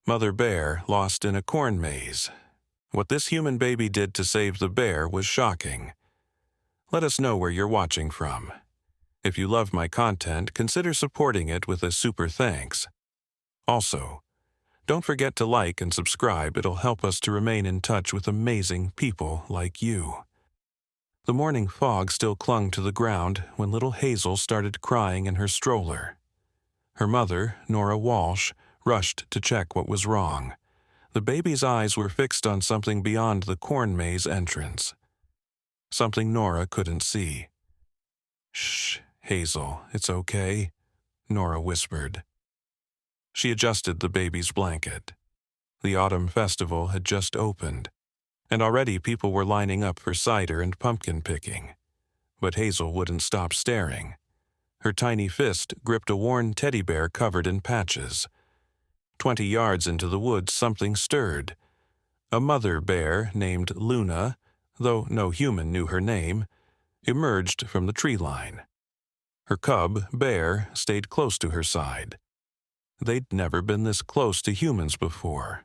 Mother Bear lost in a corn maze. What this human baby did to save the bear was shocking. Let us know where you're watching from. If you love my content, consider supporting it with a super thanks. Also, don't forget to like and subscribe. It'll help us to remain in touch with amazing people like you. The morning fog still clung to the ground when little Hazel started crying in her stroller. Her mother, Nora Walsh, rushed to check what was wrong. The baby's eyes were fixed on something beyond the corn maze entrance. Something Nora couldn't see. "Shh, Hazel, it's okay," Nora whispered. She adjusted the baby's blanket. The autumn festival had just opened, and already people were lining up for cider and pumpkin picking. But Hazel wouldn't stop staring. Her tiny fist gripped a worn teddy bear covered in patches. 20 yards into the woods, something stirred. A mother bear named Luna, though no human knew her name, emerged from the tree line. Her cub, Bear, stayed close to her side. They'd never been this close to humans before.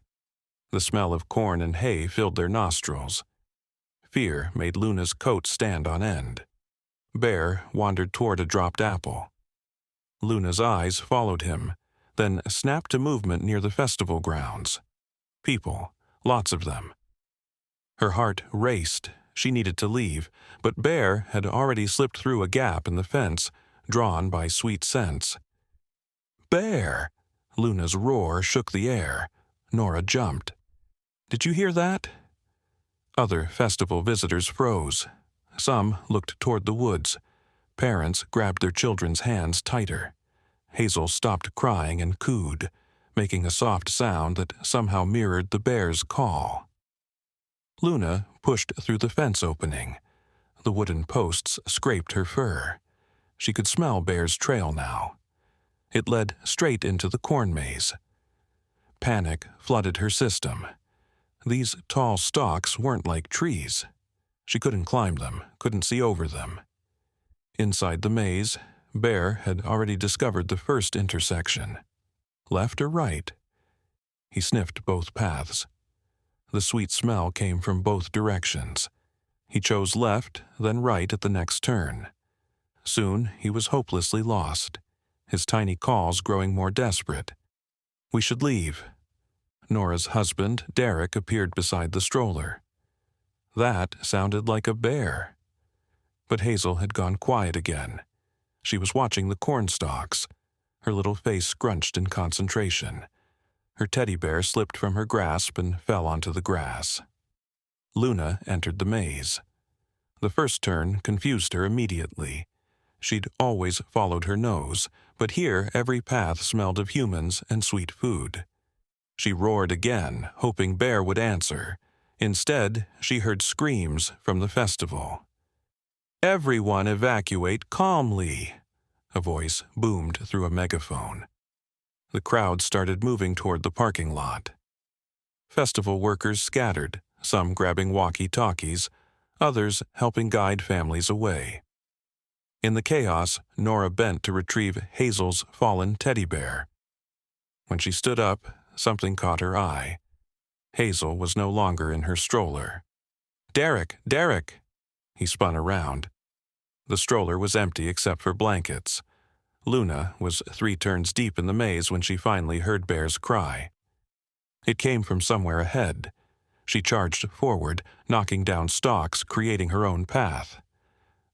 The smell of corn and hay filled their nostrils. Fear made Luna's coat stand on end. Bear wandered toward a dropped apple. Luna's eyes followed him, then snapped to movement near the festival grounds. People, lots of them. Her heart raced. She needed to leave, but Bear had already slipped through a gap in the fence, drawn by sweet scents. "Bear!" Luna's roar shook the air. Nora jumped. "Did you hear that?" Other festival visitors froze. Some looked toward the woods. Parents grabbed their children's hands tighter. Hazel stopped crying and cooed, making a soft sound that somehow mirrored the bear's call. Luna pushed through the fence opening. The wooden posts scraped her fur. She could smell Bear's trail now. It led straight into the corn maze. Panic flooded her system. These tall stalks weren't like trees. She couldn't climb them, couldn't see over them. Inside the maze, Bear had already discovered the first intersection. Left or right? He sniffed both paths. The sweet smell came from both directions. He chose left, then right at the next turn. Soon he was hopelessly lost, his tiny calls growing more desperate. "We should leave." Nora's husband, Derek, appeared beside the stroller. That sounded like a bear. But Hazel had gone quiet again. She was watching the corn stalks, her little face scrunched in concentration. Her teddy bear slipped from her grasp and fell onto the grass. Luna entered the maze. The first turn confused her immediately. She'd always followed her nose, but here every path smelled of humans and sweet food. She roared again, hoping Bear would answer. Instead, she heard screams from the festival. "Everyone evacuate calmly," a voice boomed through a megaphone. The crowd started moving toward the parking lot. Festival workers scattered, some grabbing walkie-talkies, others helping guide families away. In the chaos, Nora bent to retrieve Hazel's fallen teddy bear. When she stood up, something caught her eye. Hazel was no longer in her stroller. "Derek! Derek!" He spun around. The stroller was empty except for blankets. Luna was 3 turns deep in the maze when she finally heard Bear's cry. It came from somewhere ahead. She charged forward, knocking down stalks, creating her own path.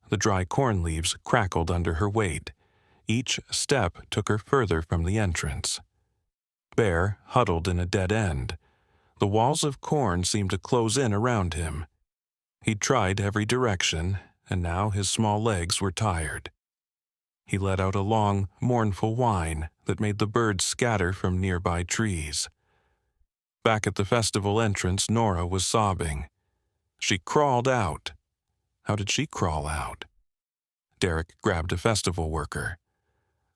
The dry corn leaves crackled under her weight. Each step took her further from the entrance. Bear huddled in a dead end. The walls of corn seemed to close in around him. He'd tried every direction, and now his small legs were tired. He let out a long, mournful whine that made the birds scatter from nearby trees. Back at the festival entrance, Nora was sobbing. She crawled out. How did she crawl out? Derek grabbed a festival worker.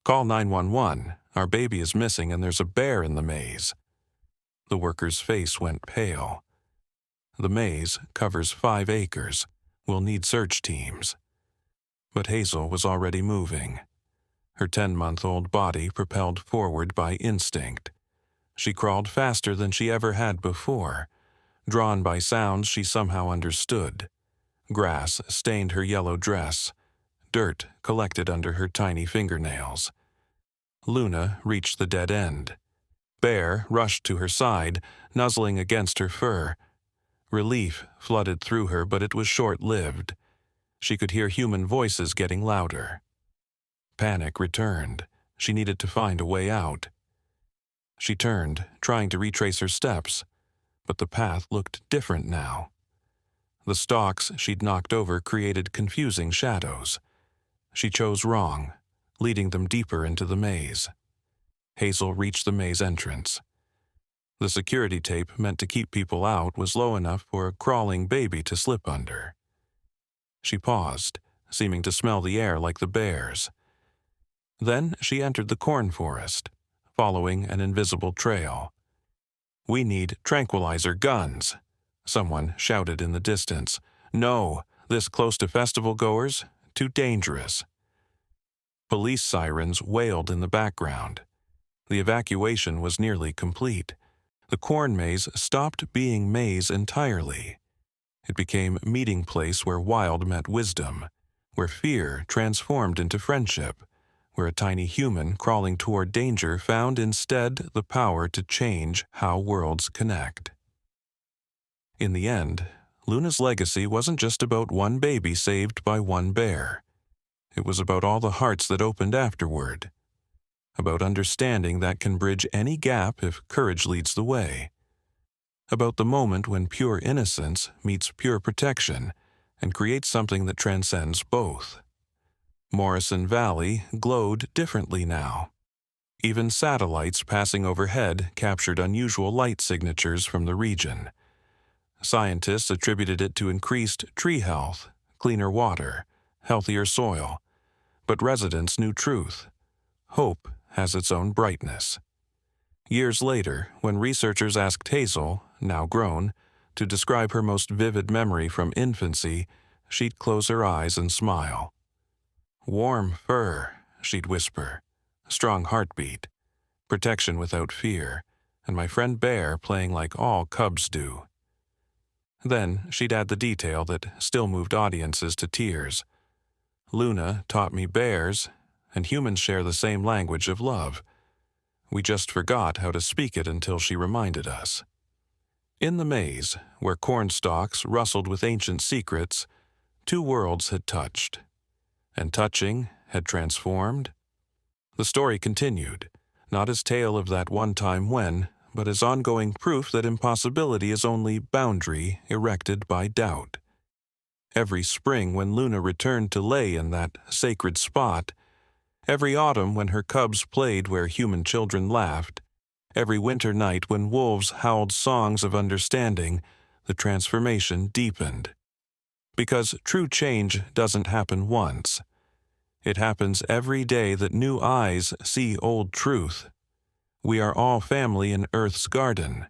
"Call 911. Our baby is missing and there's a bear in the maze." The worker's face went pale. "The maze covers 5 acres. We'll need search teams." But Hazel was already moving. Her 10-month-old body propelled forward by instinct. She crawled faster than she ever had before, drawn by sounds she somehow understood. Grass stained her yellow dress. Dirt collected under her tiny fingernails. Luna reached the dead end. Bear rushed to her side, nuzzling against her fur. Relief flooded through her, but it was short-lived. She could hear human voices getting louder. Panic returned. She needed to find a way out. She turned, trying to retrace her steps, but the path looked different now. The stalks she'd knocked over created confusing shadows. She chose wrong, leading them deeper into the maze. Hazel reached the maze entrance. The security tape meant to keep people out was low enough for a crawling baby to slip under. She paused, seeming to smell the air like the bears. Then she entered the corn forest, following an invisible trail. "We need tranquilizer guns," someone shouted in the distance. "No, this close to festival goers? Too dangerous." Police sirens wailed in the background. The evacuation was nearly complete. The corn maze stopped being maze entirely. It became a meeting place where wild met wisdom, where fear transformed into friendship, where a tiny human crawling toward danger found instead the power to change how worlds connect. In the end, Luna's legacy wasn't just about one baby saved by one bear. It was about all the hearts that opened afterward, about understanding that can bridge any gap if courage leads the way, about the moment when pure innocence meets pure protection and creates something that transcends both. Morrison Valley glowed differently now. Even satellites passing overhead captured unusual light signatures from the region. Scientists attributed it to increased tree health, cleaner water, healthier soil, but residents knew truth. Hope has its own brightness. Years later, when researchers asked Hazel, now grown, to describe her most vivid memory from infancy, she'd close her eyes and smile. "Warm fur," she'd whisper, "strong heartbeat, protection without fear, and my friend Bear playing like all cubs do." Then she'd add the detail that still moved audiences to tears. "Luna taught me bears, and humans share the same language of love. We just forgot how to speak it until she reminded us." In the maze, where corn stalks rustled with ancient secrets, two worlds had touched. And touching had transformed. The story continued, not as tale of that one time when, but as ongoing proof that impossibility is only boundary erected by doubt. Every spring when Luna returned to lay in that sacred spot, every autumn when her cubs played where human children laughed, every winter night when wolves howled songs of understanding, the transformation deepened. Because true change doesn't happen once. It happens every day that new eyes see old truth. We are all family in Earth's garden.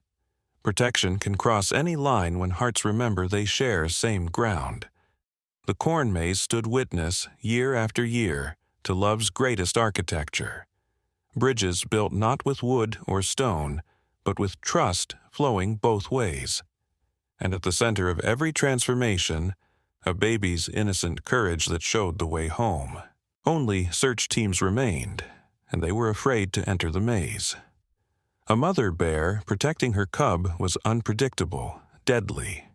Protection can cross any line when hearts remember they share same ground. The corn maze stood witness, year after year, to love's greatest architecture. Bridges built not with wood or stone, but with trust flowing both ways. And at the center of every transformation, a baby's innocent courage that showed the way home. Only search teams remained, and they were afraid to enter the maze. A mother bear protecting her cub was unpredictable, deadly.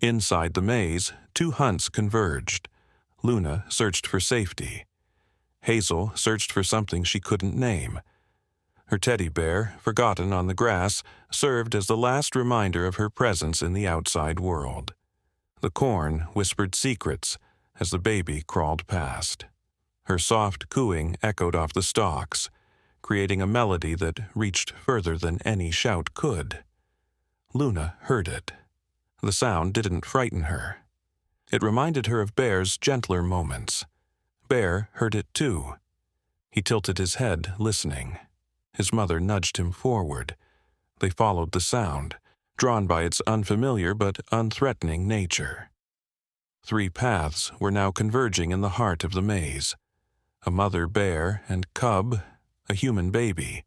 Inside the maze, two hunts converged. Luna searched for safety. Hazel searched for something she couldn't name. Her teddy bear, forgotten on the grass, served as the last reminder of her presence in the outside world. The corn whispered secrets as the baby crawled past. Her soft cooing echoed off the stalks, creating a melody that reached further than any shout could. Luna heard it. The sound didn't frighten her. It reminded her of Bear's gentler moments. Bear heard it too. He tilted his head, listening. His mother nudged him forward. They followed the sound, drawn by its unfamiliar but unthreatening nature. Three paths were now converging in the heart of the maze. A mother bear and cub, a human baby,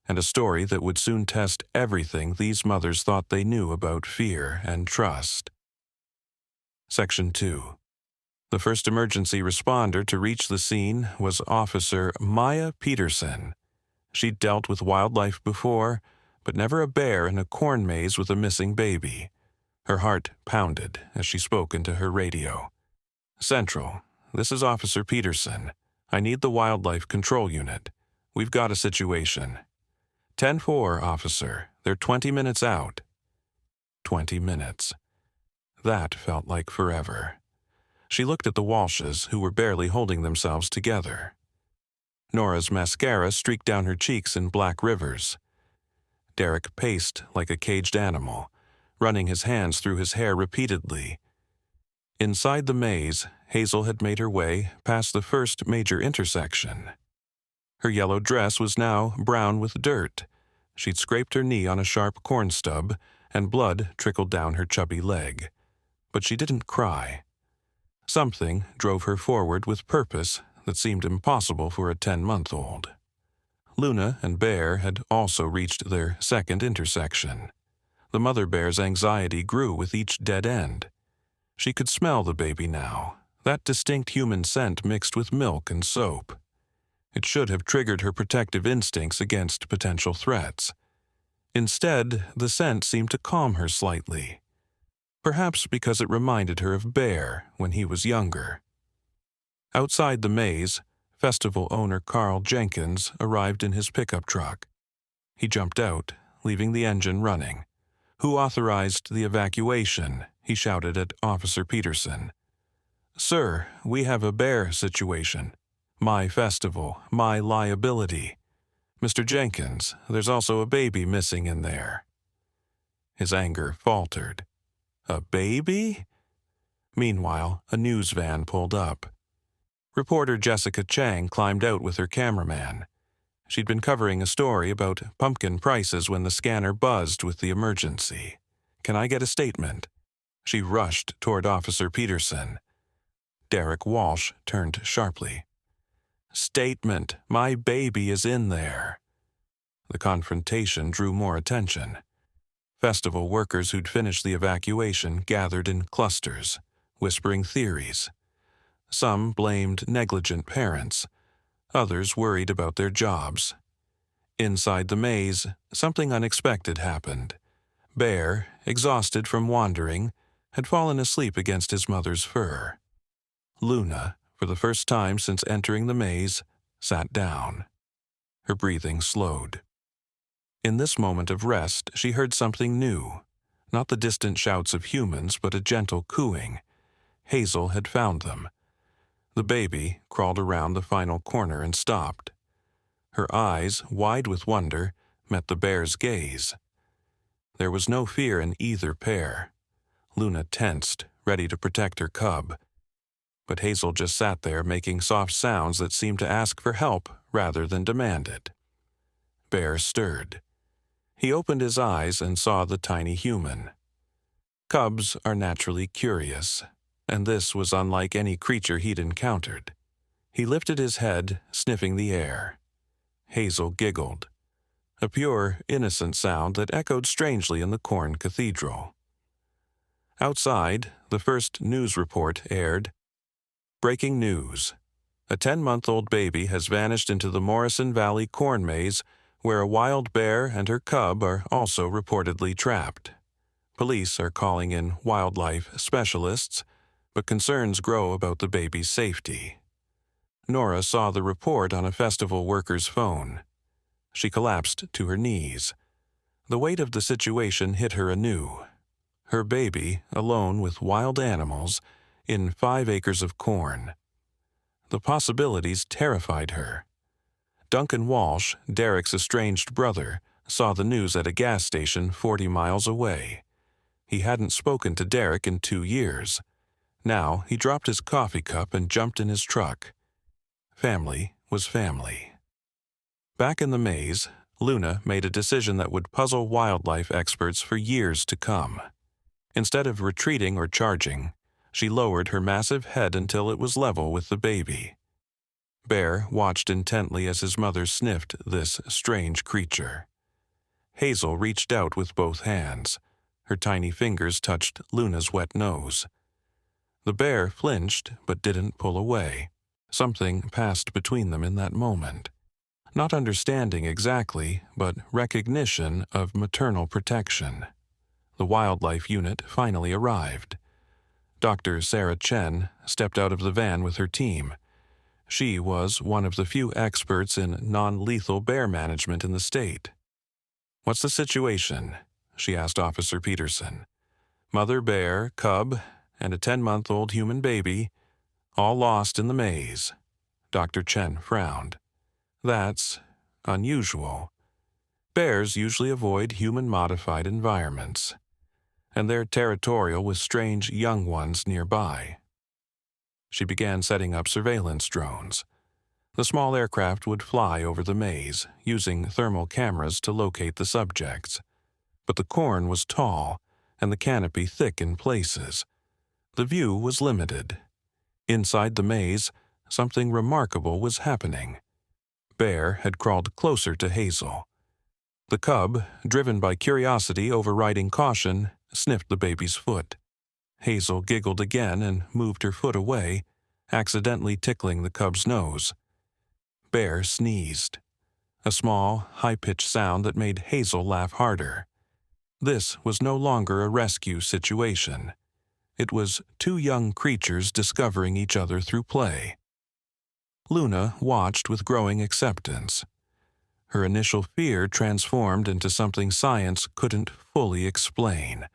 and a story that would soon test everything these mothers thought they knew about fear and trust. Section 2. The first emergency responder to reach the scene was Officer Maya Peterson. She'd dealt with wildlife before, but never a bear in a corn maze with a missing baby. Her heart pounded as she spoke into her radio. "Central, this is Officer Peterson. I need the Wildlife Control Unit. We've got a situation." 10-4, officer. They're 20 minutes out." 20 minutes. That felt like forever. She looked at the Walshes, who were barely holding themselves together. Nora's mascara streaked down her cheeks in black rivers. Derek paced like a caged animal, running his hands through his hair repeatedly. Inside the maze, Hazel had made her way past the first major intersection. Her yellow dress was now brown with dirt. She'd scraped her knee on a sharp corn stub, and blood trickled down her chubby leg. But she didn't cry. Something drove her forward with purpose that seemed impossible for a 10-month-old. Luna and Bear had also reached their second intersection. The mother bear's anxiety grew with each dead end. She could smell the baby now, that distinct human scent mixed with milk and soap. It should have triggered her protective instincts against potential threats. Instead, the scent seemed to calm her slightly. Perhaps because it reminded her of Bear when he was younger. Outside the maze, festival owner Carl Jenkins arrived in his pickup truck. He jumped out, leaving the engine running. "Who authorized the evacuation?" he shouted at Officer Peterson. "Sir, we have a bear situation. My festival, my liability. Mr. Jenkins, there's also a baby missing in there." His anger faltered. A baby? Meanwhile, a news van pulled up. Reporter Jessica Chang climbed out with her cameraman. She'd been covering a story about pumpkin prices when the scanner buzzed with the emergency. "Can I get a statement?" She rushed toward Officer Peterson. Derek Walsh turned sharply. "Statement, my baby is in there." The confrontation drew more attention. Festival workers who'd finished the evacuation gathered in clusters, whispering theories. Some blamed negligent parents. Others worried about their jobs. Inside the maze, something unexpected happened. Bear, exhausted from wandering, had fallen asleep against his mother's fur. Luna, for the first time since entering the maze, sat down. Her breathing slowed. In this moment of rest, she heard something new. Not the distant shouts of humans, but a gentle cooing. Hazel had found them. The baby crawled around the final corner and stopped. Her eyes, wide with wonder, met the bear's gaze. There was no fear in either pair. Luna tensed, ready to protect her cub. But Hazel just sat there making soft sounds that seemed to ask for help rather than demand it. Bear stirred. He opened his eyes and saw the tiny human. Cubs are naturally curious, and this was unlike any creature he'd encountered. He lifted his head, sniffing the air. Hazel giggled. A pure, innocent sound that echoed strangely in the corn cathedral. Outside, the first news report aired. Breaking news. A 10-month-old baby has vanished into the Morrison Valley corn maze, where a wild bear and her cub are also reportedly trapped. Police are calling in wildlife specialists, but concerns grow about the baby's safety. Nora saw the report on a festival worker's phone. She collapsed to her knees. The weight of the situation hit her anew. Her baby, alone with wild animals, in 5 acres of corn. The possibilities terrified her. Duncan Walsh, Derek's estranged brother, saw the news at a gas station 40 miles away. He hadn't spoken to Derek in 2 years. Now he dropped his coffee cup and jumped in his truck. Family was family. Back in the maze, Luna made a decision that would puzzle wildlife experts for years to come. Instead of retreating or charging, she lowered her massive head until it was level with the baby. Bear watched intently as his mother sniffed this strange creature. Hazel reached out with both hands. Her tiny fingers touched Luna's wet nose. The bear flinched but didn't pull away. Something passed between them in that moment. Not understanding exactly, but recognition of maternal protection. The wildlife unit finally arrived. Dr. Sarah Chen stepped out of the van with her team. She was one of the few experts in non-lethal bear management in the state. "What's the situation?" she asked Officer Peterson. "Mother bear, cub, and a 10-month-old human baby, all lost in the maze." Dr. Chen frowned. "That's unusual. Bears usually avoid human-modified environments, and they're territorial with strange young ones nearby." She began setting up surveillance drones. The small aircraft would fly over the maze, using thermal cameras to locate the subjects. But the corn was tall, and the canopy thick in places. The view was limited. Inside the maze, something remarkable was happening. Bear had crawled closer to Hazel. The cub, driven by curiosity overriding caution, sniffed the baby's foot. Hazel giggled again and moved her foot away, accidentally tickling the cub's nose. Bear sneezed, a small, high-pitched sound that made Hazel laugh harder. This was no longer a rescue situation. It was two young creatures discovering each other through play. Luna watched with growing acceptance. Her initial fear transformed into something science couldn't fully explain.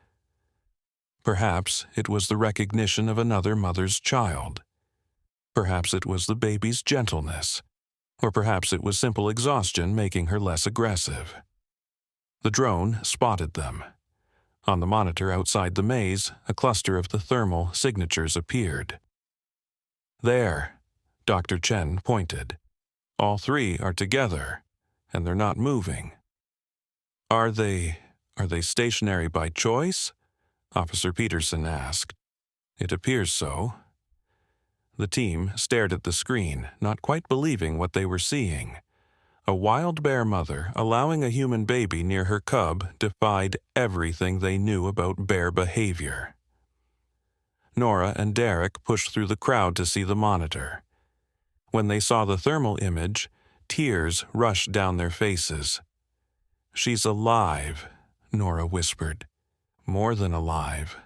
Perhaps it was the recognition of another mother's child. Perhaps it was the baby's gentleness. Or perhaps it was simple exhaustion making her less aggressive. The drone spotted them. On the monitor outside the maze, a cluster of the thermal signatures appeared. "There," Dr. Chen pointed. "All three are together, and they're not moving." Are they stationary by choice?" Officer Peterson asked. "It appears so." The team stared at the screen, not quite believing what they were seeing. A wild bear mother allowing a human baby near her cub defied everything they knew about bear behavior. Nora and Derek pushed through the crowd to see the monitor. When they saw the thermal image, tears rushed down their faces. "She's alive," Nora whispered. "More than alive,"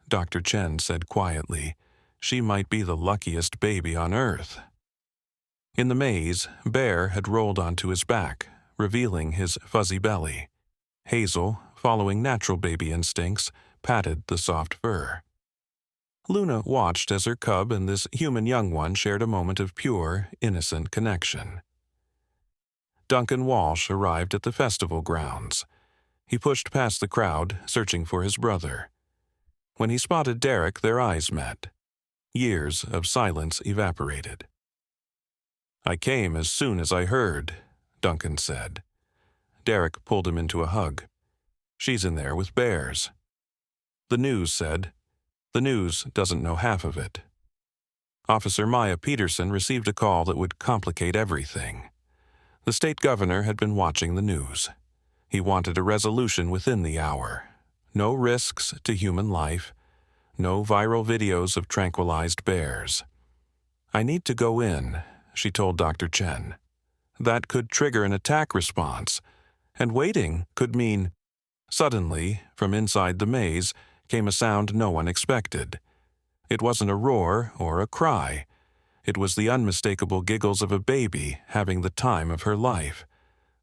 Dr. Chen said quietly. "She might be the luckiest baby on Earth." In the maze, Bear had rolled onto his back, revealing his fuzzy belly. Hazel, following natural baby instincts, patted the soft fur. Luna watched as her cub and this human young one shared a moment of pure, innocent connection. Duncan Walsh arrived at the festival grounds. He pushed past the crowd, searching for his brother. When he spotted Derek, their eyes met. Years of silence evaporated. "I came as soon as I heard," Duncan said. Derek pulled him into a hug. "She's in there with bears." The news said. The news doesn't know half of it. Officer Maya Peterson received a call that would complicate everything. The state governor had been watching the news. He wanted a resolution within the hour. No risks to human life. No viral videos of tranquilized bears. "I need to go in," she told Dr. Chen. "That could trigger an attack response, and waiting could mean—" Suddenly, from inside the maze, came a sound no one expected. It wasn't a roar or a cry. It was the unmistakable giggles of a baby having the time of her life.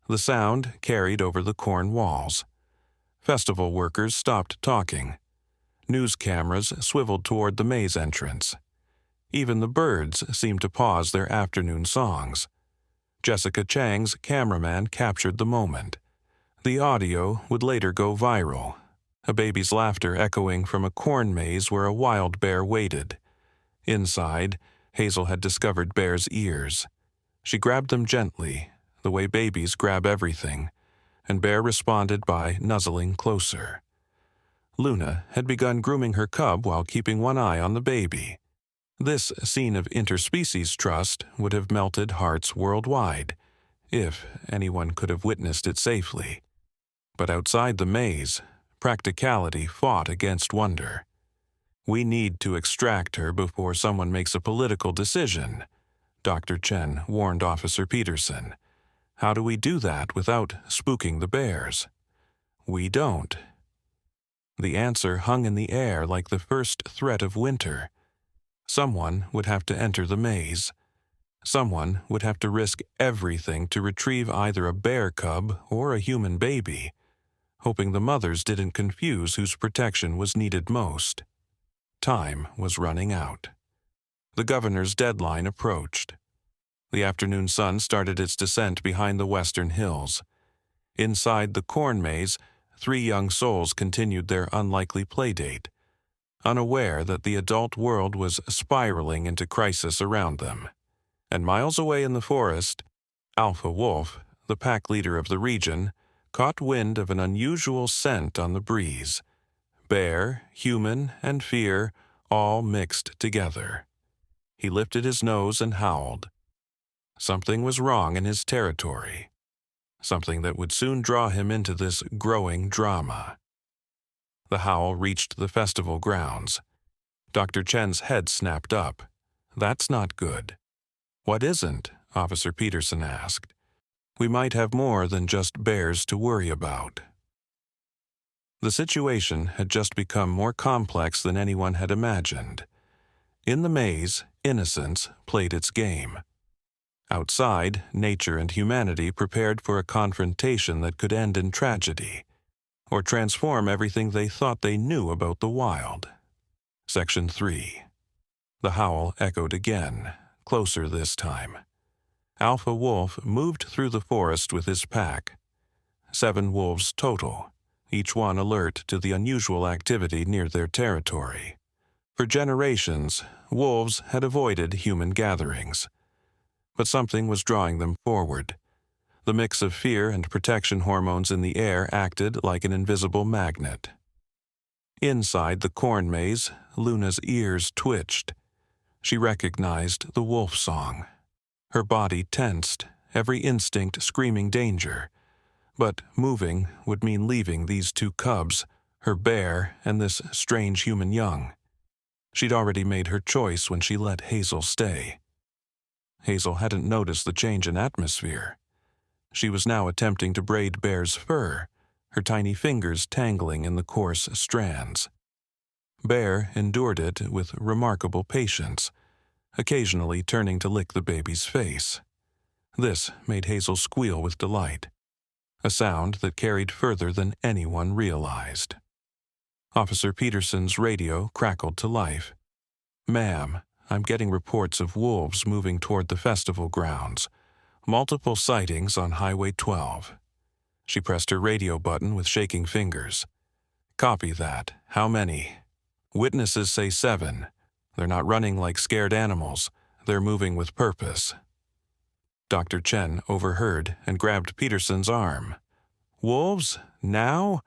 The sound carried over the corn walls. Festival workers stopped talking. News cameras swiveled toward the maze entrance. Even the birds seemed to pause their afternoon songs. Jessica Chang's cameraman captured the moment. The audio would later go viral, a baby's laughter echoing from a corn maze where a wild bear waited. Inside, Hazel had discovered Bear's ears. She grabbed them gently, the way babies grab everything, and Bear responded by nuzzling closer. Luna had begun grooming her cub while keeping one eye on the baby. This scene of interspecies trust would have melted hearts worldwide, if anyone could have witnessed it safely. But outside the maze, practicality fought against wonder. We need to extract her before someone makes a political decision, Dr. Chen warned Officer Peterson. How do we do that without spooking the bears? We don't. The answer hung in the air like the first threat of winter. Someone would have to enter the maze. Someone would have to risk everything to retrieve either a bear cub or a human baby, hoping the mothers didn't confuse whose protection was needed most. Time was running out. The governor's deadline approached. The afternoon sun started its descent behind the western hills. Inside the corn maze, 3 young souls continued their unlikely playdate, unaware that the adult world was spiraling into crisis around them. And miles away in the forest, Alpha Wolf, the pack leader of the region, caught wind of an unusual scent on the breeze. Bear, human, and fear all mixed together. He lifted his nose and howled. Something was wrong in his territory. Something that would soon draw him into this growing drama. The howl reached the festival grounds. Dr. Chen's head snapped up. That's not good. What isn't? Officer Peterson asked. We might have more than just bears to worry about. The situation had just become more complex than anyone had imagined. In the maze, innocence played its game. Outside, nature and humanity prepared for a confrontation that could end in tragedy, or transform everything they thought they knew about the wild. Section 3. The howl echoed again, closer this time. Alpha Wolf moved through the forest with his pack. 7 wolves total, each one alert to the unusual activity near their territory. For generations, wolves had avoided human gatherings. But something was drawing them forward. The mix of fear and protection hormones in the air acted like an invisible magnet. Inside the corn maze, Luna's ears twitched. She recognized the wolf song. Her body tensed, every instinct screaming danger. But moving would mean leaving these 2 cubs, her bear and this strange human young. She'd already made her choice when she let Hazel stay. Hazel hadn't noticed the change in atmosphere. She was now attempting to braid Bear's fur, her tiny fingers tangling in the coarse strands. Bear endured it with remarkable patience, occasionally turning to lick the baby's face. This made Hazel squeal with delight, a sound that carried further than anyone realized. Officer Peterson's radio crackled to life. "Ma'am, I'm getting reports of wolves moving toward the festival grounds. Multiple sightings on Highway 12. She pressed her radio button with shaking fingers. Copy that. How many? Witnesses say 7. They're not running like scared animals. They're moving with purpose. Dr. Chen overheard and grabbed Peterson's arm. Wolves? Now?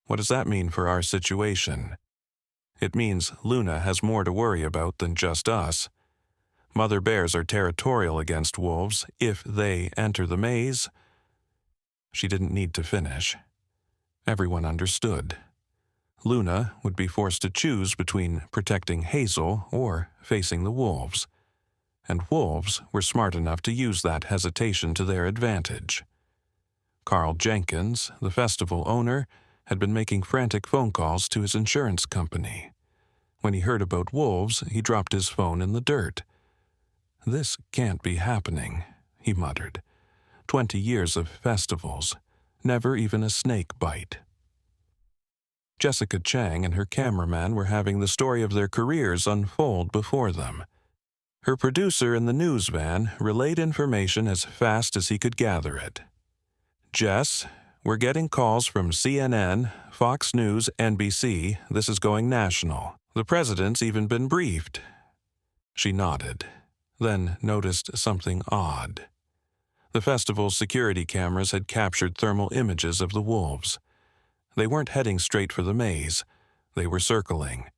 What does that mean for our situation? It means Luna has more to worry about than just us. Mother bears are territorial against wolves if they enter the maze. She didn't need to finish. Everyone understood. Luna would be forced to choose between protecting Hazel or facing the wolves. And wolves were smart enough to use that hesitation to their advantage. Carl Jenkins, the festival owner, had been making frantic phone calls to his insurance company. When he heard about wolves, he dropped his phone in the dirt. This can't be happening, he muttered. 20 years of festivals, never even a snake bite. Jessica Chang and her cameraman were having the story of their careers unfold before them. Her producer in the news van relayed information as fast as he could gather it. Jess, we're getting calls from CNN, Fox News, NBC. This is going national. The president's even been briefed. She nodded, then noticed something odd. The festival's security cameras had captured thermal images of the wolves. They weren't heading straight for the maze. They were circling.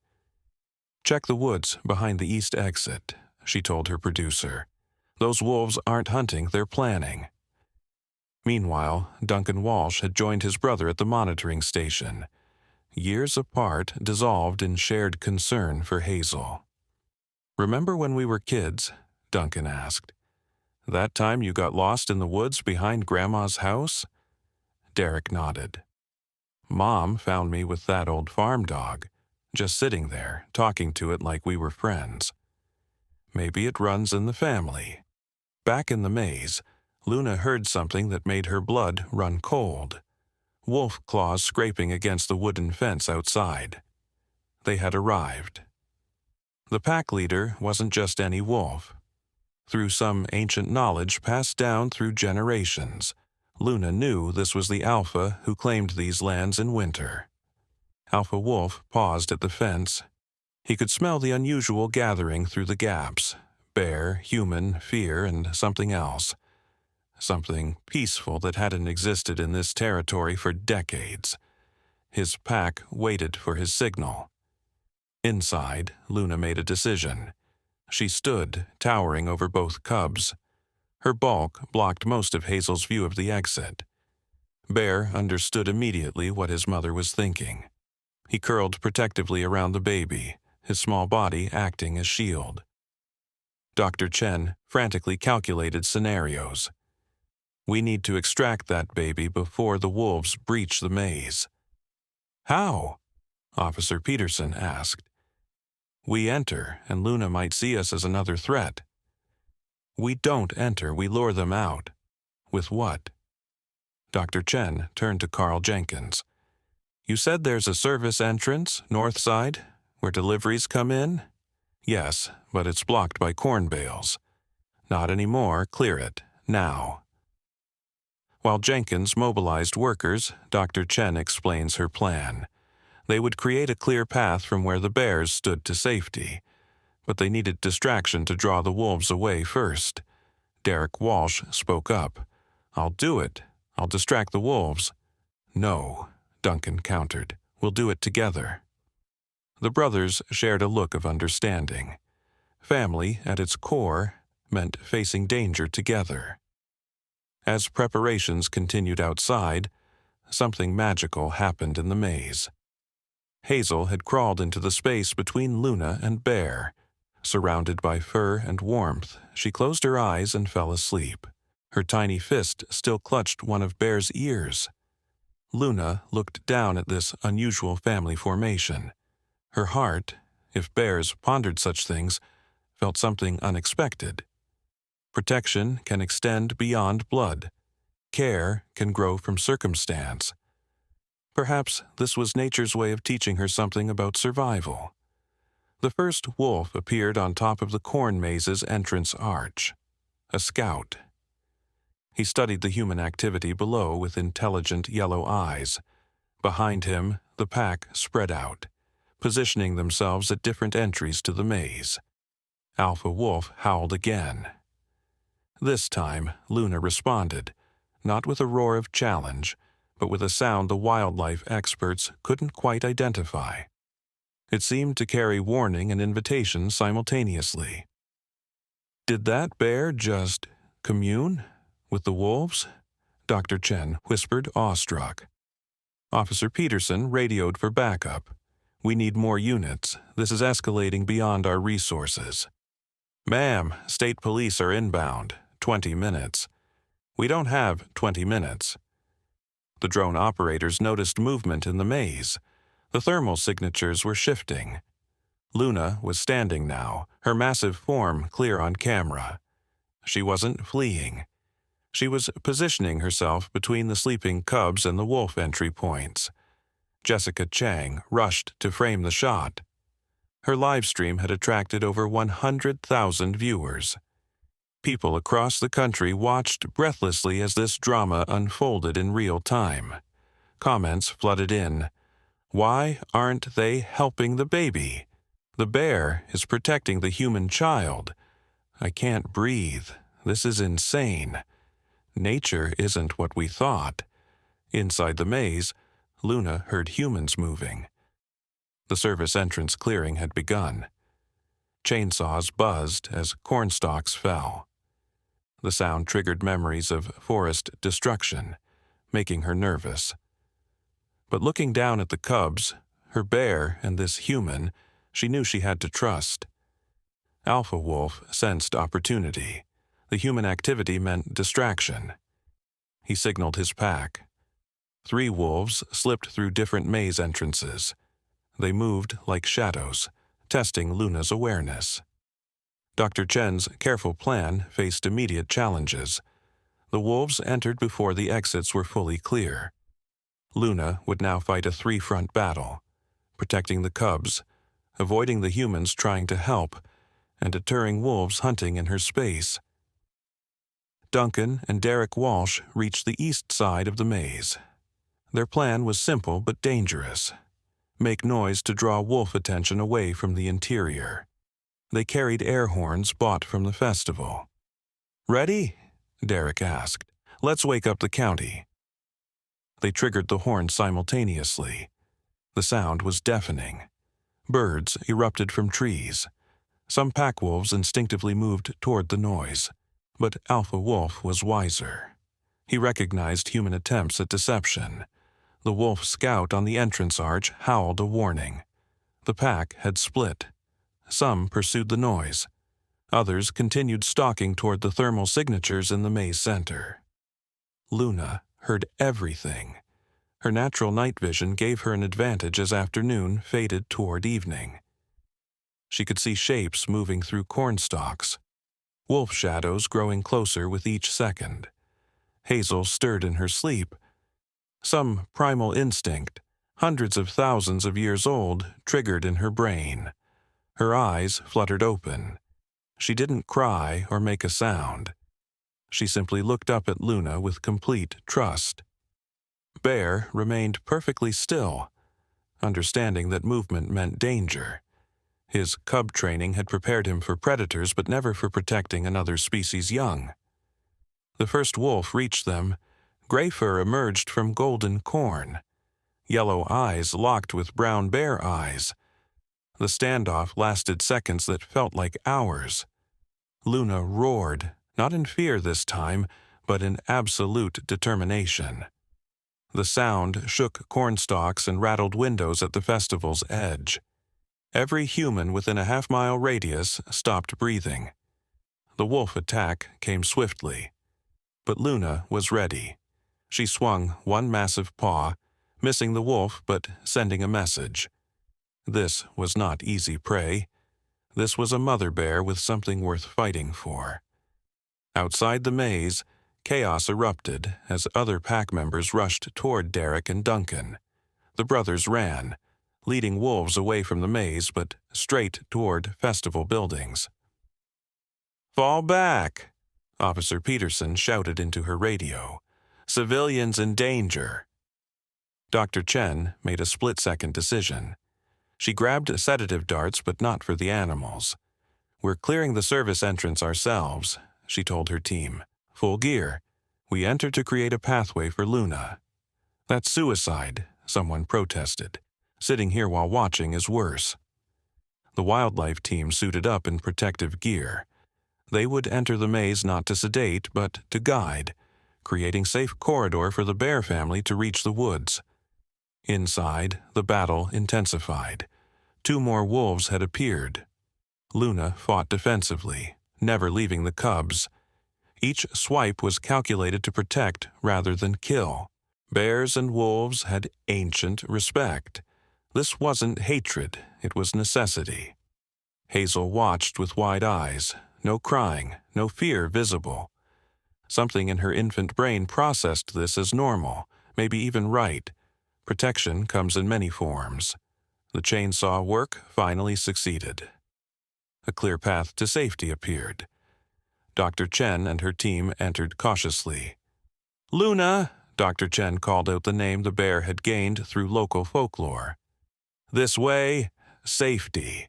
Check the woods behind the east exit, she told her producer. Those wolves aren't hunting, they're planning. Meanwhile, Duncan Walsh had joined his brother at the monitoring station. Years apart dissolved in shared concern for Hazel. "Remember when we were kids?" Duncan asked. "That time you got lost in the woods behind Grandma's house?" Derek nodded. "Mom found me with that old farm dog, just sitting there, talking to it like we were friends. Maybe it runs in the family." Back in the maze, Luna heard something that made her blood run cold. Wolf claws scraping against the wooden fence outside. They had arrived. The pack leader wasn't just any wolf. Through some ancient knowledge passed down through generations, Luna knew this was the Alpha who claimed these lands in winter. Alpha Wolf paused at the fence. He could smell the unusual gathering through the gaps: bear, human, fear, and something else. Something peaceful that hadn't existed in this territory for decades. His pack waited for his signal. Inside, Luna made a decision. She stood, towering over both cubs. Her bulk blocked most of Hazel's view of the exit. Bear understood immediately what his mother was thinking. He curled protectively around the baby, his small body acting as shield. Dr. Chen frantically calculated scenarios. "We need to extract that baby before the wolves breach the maze." "How?" Officer Peterson asked. "We enter, and Luna might see us as another threat." "We don't enter, we lure them out." "With what?" Dr. Chen turned to Carl Jenkins. "You said there's a service entrance, north side, where deliveries come in?" "Yes, but it's blocked by corn bales." "Not anymore, clear it, now." While Jenkins mobilized workers, Dr. Chen explains her plan. They would create a clear path from where the bears stood to safety, but they needed distraction to draw the wolves away first. Derek Walsh spoke up. "I'll do it. I'll distract the wolves." "No," Duncan countered. "We'll do it together." The brothers shared a look of understanding. Family, at its core, meant facing danger together. As preparations continued outside, something magical happened in the maze. Hazel had crawled into the space between Luna and Bear. Surrounded by fur and warmth, she closed her eyes and fell asleep. Her tiny fist still clutched one of Bear's ears. Luna looked down at this unusual family formation. Her heart, if bears pondered such things, felt something unexpected. Protection can extend beyond blood. Care can grow from circumstance. Perhaps this was nature's way of teaching her something about survival. The first wolf appeared on top of the corn maze's entrance arch. A scout. He studied the human activity below with intelligent yellow eyes. Behind him, the pack spread out, positioning themselves at different entries to the maze. Alpha Wolf howled again. This time, Luna responded, not with a roar of challenge, but with a sound the wildlife experts couldn't quite identify. It seemed to carry warning and invitation simultaneously. "Did that bear just commune with the wolves?" Dr. Chen whispered, awestruck. Officer Peterson radioed for backup. "We need more units. This is escalating beyond our resources." "Ma'am, state police are inbound. 20 minutes. "We don't have 20 minutes. The drone operators noticed movement in the maze. The thermal signatures were shifting. Luna was standing now, her massive form clear on camera. She wasn't fleeing. She was positioning herself between the sleeping cubs and the wolf entry points. Jessica Chang rushed to frame the shot. Her live stream had attracted over 100,000 viewers. People across the country watched breathlessly as this drama unfolded in real time. Comments flooded in. "Why aren't they helping the baby? The bear is protecting the human child. I can't breathe. This is insane. Nature isn't what we thought." Inside the maze, Luna heard humans moving. The service entrance clearing had begun. Chainsaws buzzed as cornstalks fell. The sound triggered memories of forest destruction, making her nervous. But looking down at the cubs, her bear and this human, she knew she had to trust. Alpha Wolf sensed opportunity. The human activity meant distraction. He signaled his pack. 3 wolves slipped through different maze entrances. They moved like shadows, testing Luna's awareness. Dr. Chen's careful plan faced immediate challenges. The wolves entered before the exits were fully clear. Luna would now fight a 3-front battle, protecting the cubs, avoiding the humans trying to help, and deterring wolves hunting in her space. Duncan and Derek Walsh reached the east side of the maze. Their plan was simple but dangerous. Make noise to draw wolf attention away from the interior. They carried air horns bought from the festival. "Ready?" Derek asked. "Let's wake up the county." They triggered the horn simultaneously. The sound was deafening. Birds erupted from trees. Some pack wolves instinctively moved toward the noise, but Alpha Wolf was wiser. He recognized human attempts at deception. The wolf scout on the entrance arch howled a warning. The pack had split. Some pursued the noise. Others continued stalking toward the thermal signatures in the maze center. Luna heard everything. Her natural night vision gave her an advantage as afternoon faded toward evening. She could see shapes moving through cornstalks, wolf shadows growing closer with each second. Hazel stirred in her sleep. Some primal instinct, hundreds of thousands of years old, triggered in her brain. Her eyes fluttered open. She didn't cry or make a sound. She simply looked up at Luna with complete trust. Bear remained perfectly still, understanding that movement meant danger. His cub training had prepared him for predators but never for protecting another species' young. The first wolf reached them. Gray fur emerged from golden corn. Yellow eyes locked with brown bear eyes. The standoff lasted seconds that felt like hours. Luna roared, not in fear this time, but in absolute determination. The sound shook cornstalks and rattled windows at the festival's edge. Every human within a half-mile radius stopped breathing. The wolf attack came swiftly. But Luna was ready. She swung one massive paw, missing the wolf but sending a message. This was not easy prey. This was a mother bear with something worth fighting for. Outside the maze, chaos erupted as other pack members rushed toward Derek and Duncan. The brothers ran, leading wolves away from the maze but straight toward festival buildings. "Fall back!" Officer Peterson shouted into her radio. "Civilians in danger." Dr. Chen made a split-second decision. She grabbed sedative darts, but not for the animals. "We're clearing the service entrance ourselves," she told her team. "Full gear. We enter to create a pathway for Luna." "That's suicide," someone protested. "Sitting here while watching is worse." The wildlife team suited up in protective gear. They would enter the maze not to sedate, but to guide, creating safe corridor for the bear family to reach the woods. Inside, the battle intensified. 2 more wolves had appeared. Luna fought defensively, never leaving the cubs. Each swipe was calculated to protect rather than kill. Bears and wolves had ancient respect. This wasn't hatred, it was necessity. Hazel watched with wide eyes, no crying, no fear visible. Something in her infant brain processed this as normal, maybe even right. Protection comes in many forms. The chainsaw work finally succeeded. A clear path to safety appeared. Dr. Chen and her team entered cautiously. "Luna!" Dr. Chen called out the name the bear had gained through local folklore. "This way, safety."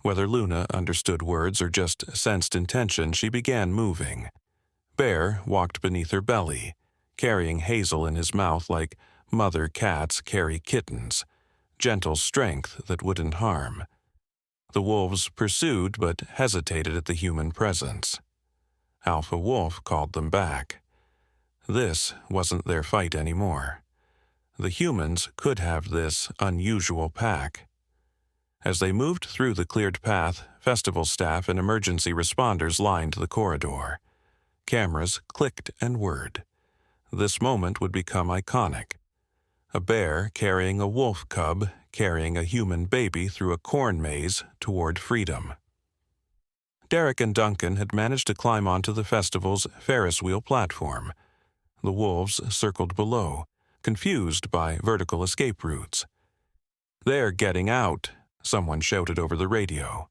Whether Luna understood words or just sensed intention, she began moving. Bear walked beneath her belly, carrying Hazel in his mouth like mother cats carry kittens. gentle strength that wouldn't harm. The wolves pursued but hesitated at the human presence. Alpha Wolf called them back. This wasn't their fight anymore. The humans could have this unusual pack. As they moved through the cleared path, festival staff and emergency responders lined the corridor. Cameras clicked and whirred. This moment would become iconic. A bear carrying a wolf cub, carrying a human baby through a corn maze toward freedom. Derek and Duncan had managed to climb onto the festival's Ferris wheel platform. The wolves circled below, confused by vertical escape routes. "They're getting out," someone shouted over the radio.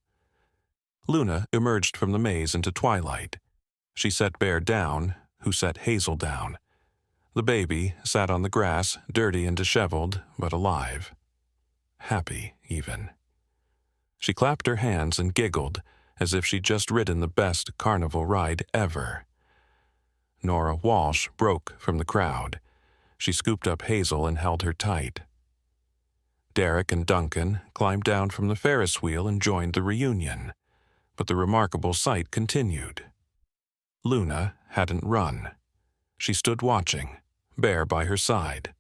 Luna emerged from the maze into twilight. She set Bear down, who set Hazel down. The baby sat on the grass, dirty and disheveled, but alive. Happy, even. She clapped her hands and giggled, as if she'd just ridden the best carnival ride ever. Nora Walsh broke from the crowd. She scooped up Hazel and held her tight. Derek and Duncan climbed down from the Ferris wheel and joined the reunion, but the remarkable sight continued. Luna hadn't run. She stood watching, Bear by her side.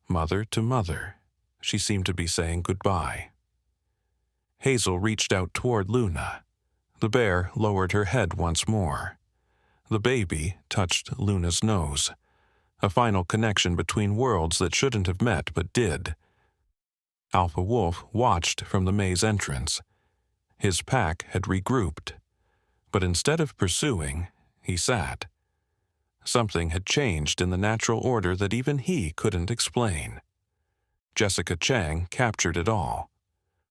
Mother to mother, she seemed to be saying goodbye. Hazel reached out toward Luna. The bear lowered her head once more. The baby touched Luna's nose, a final connection between worlds that shouldn't have met but did. Alpha Wolf watched from the maze entrance. His pack had regrouped, but instead of pursuing, he sat. Something had changed in the natural order that even he couldn't explain. Jessica Chang captured it all.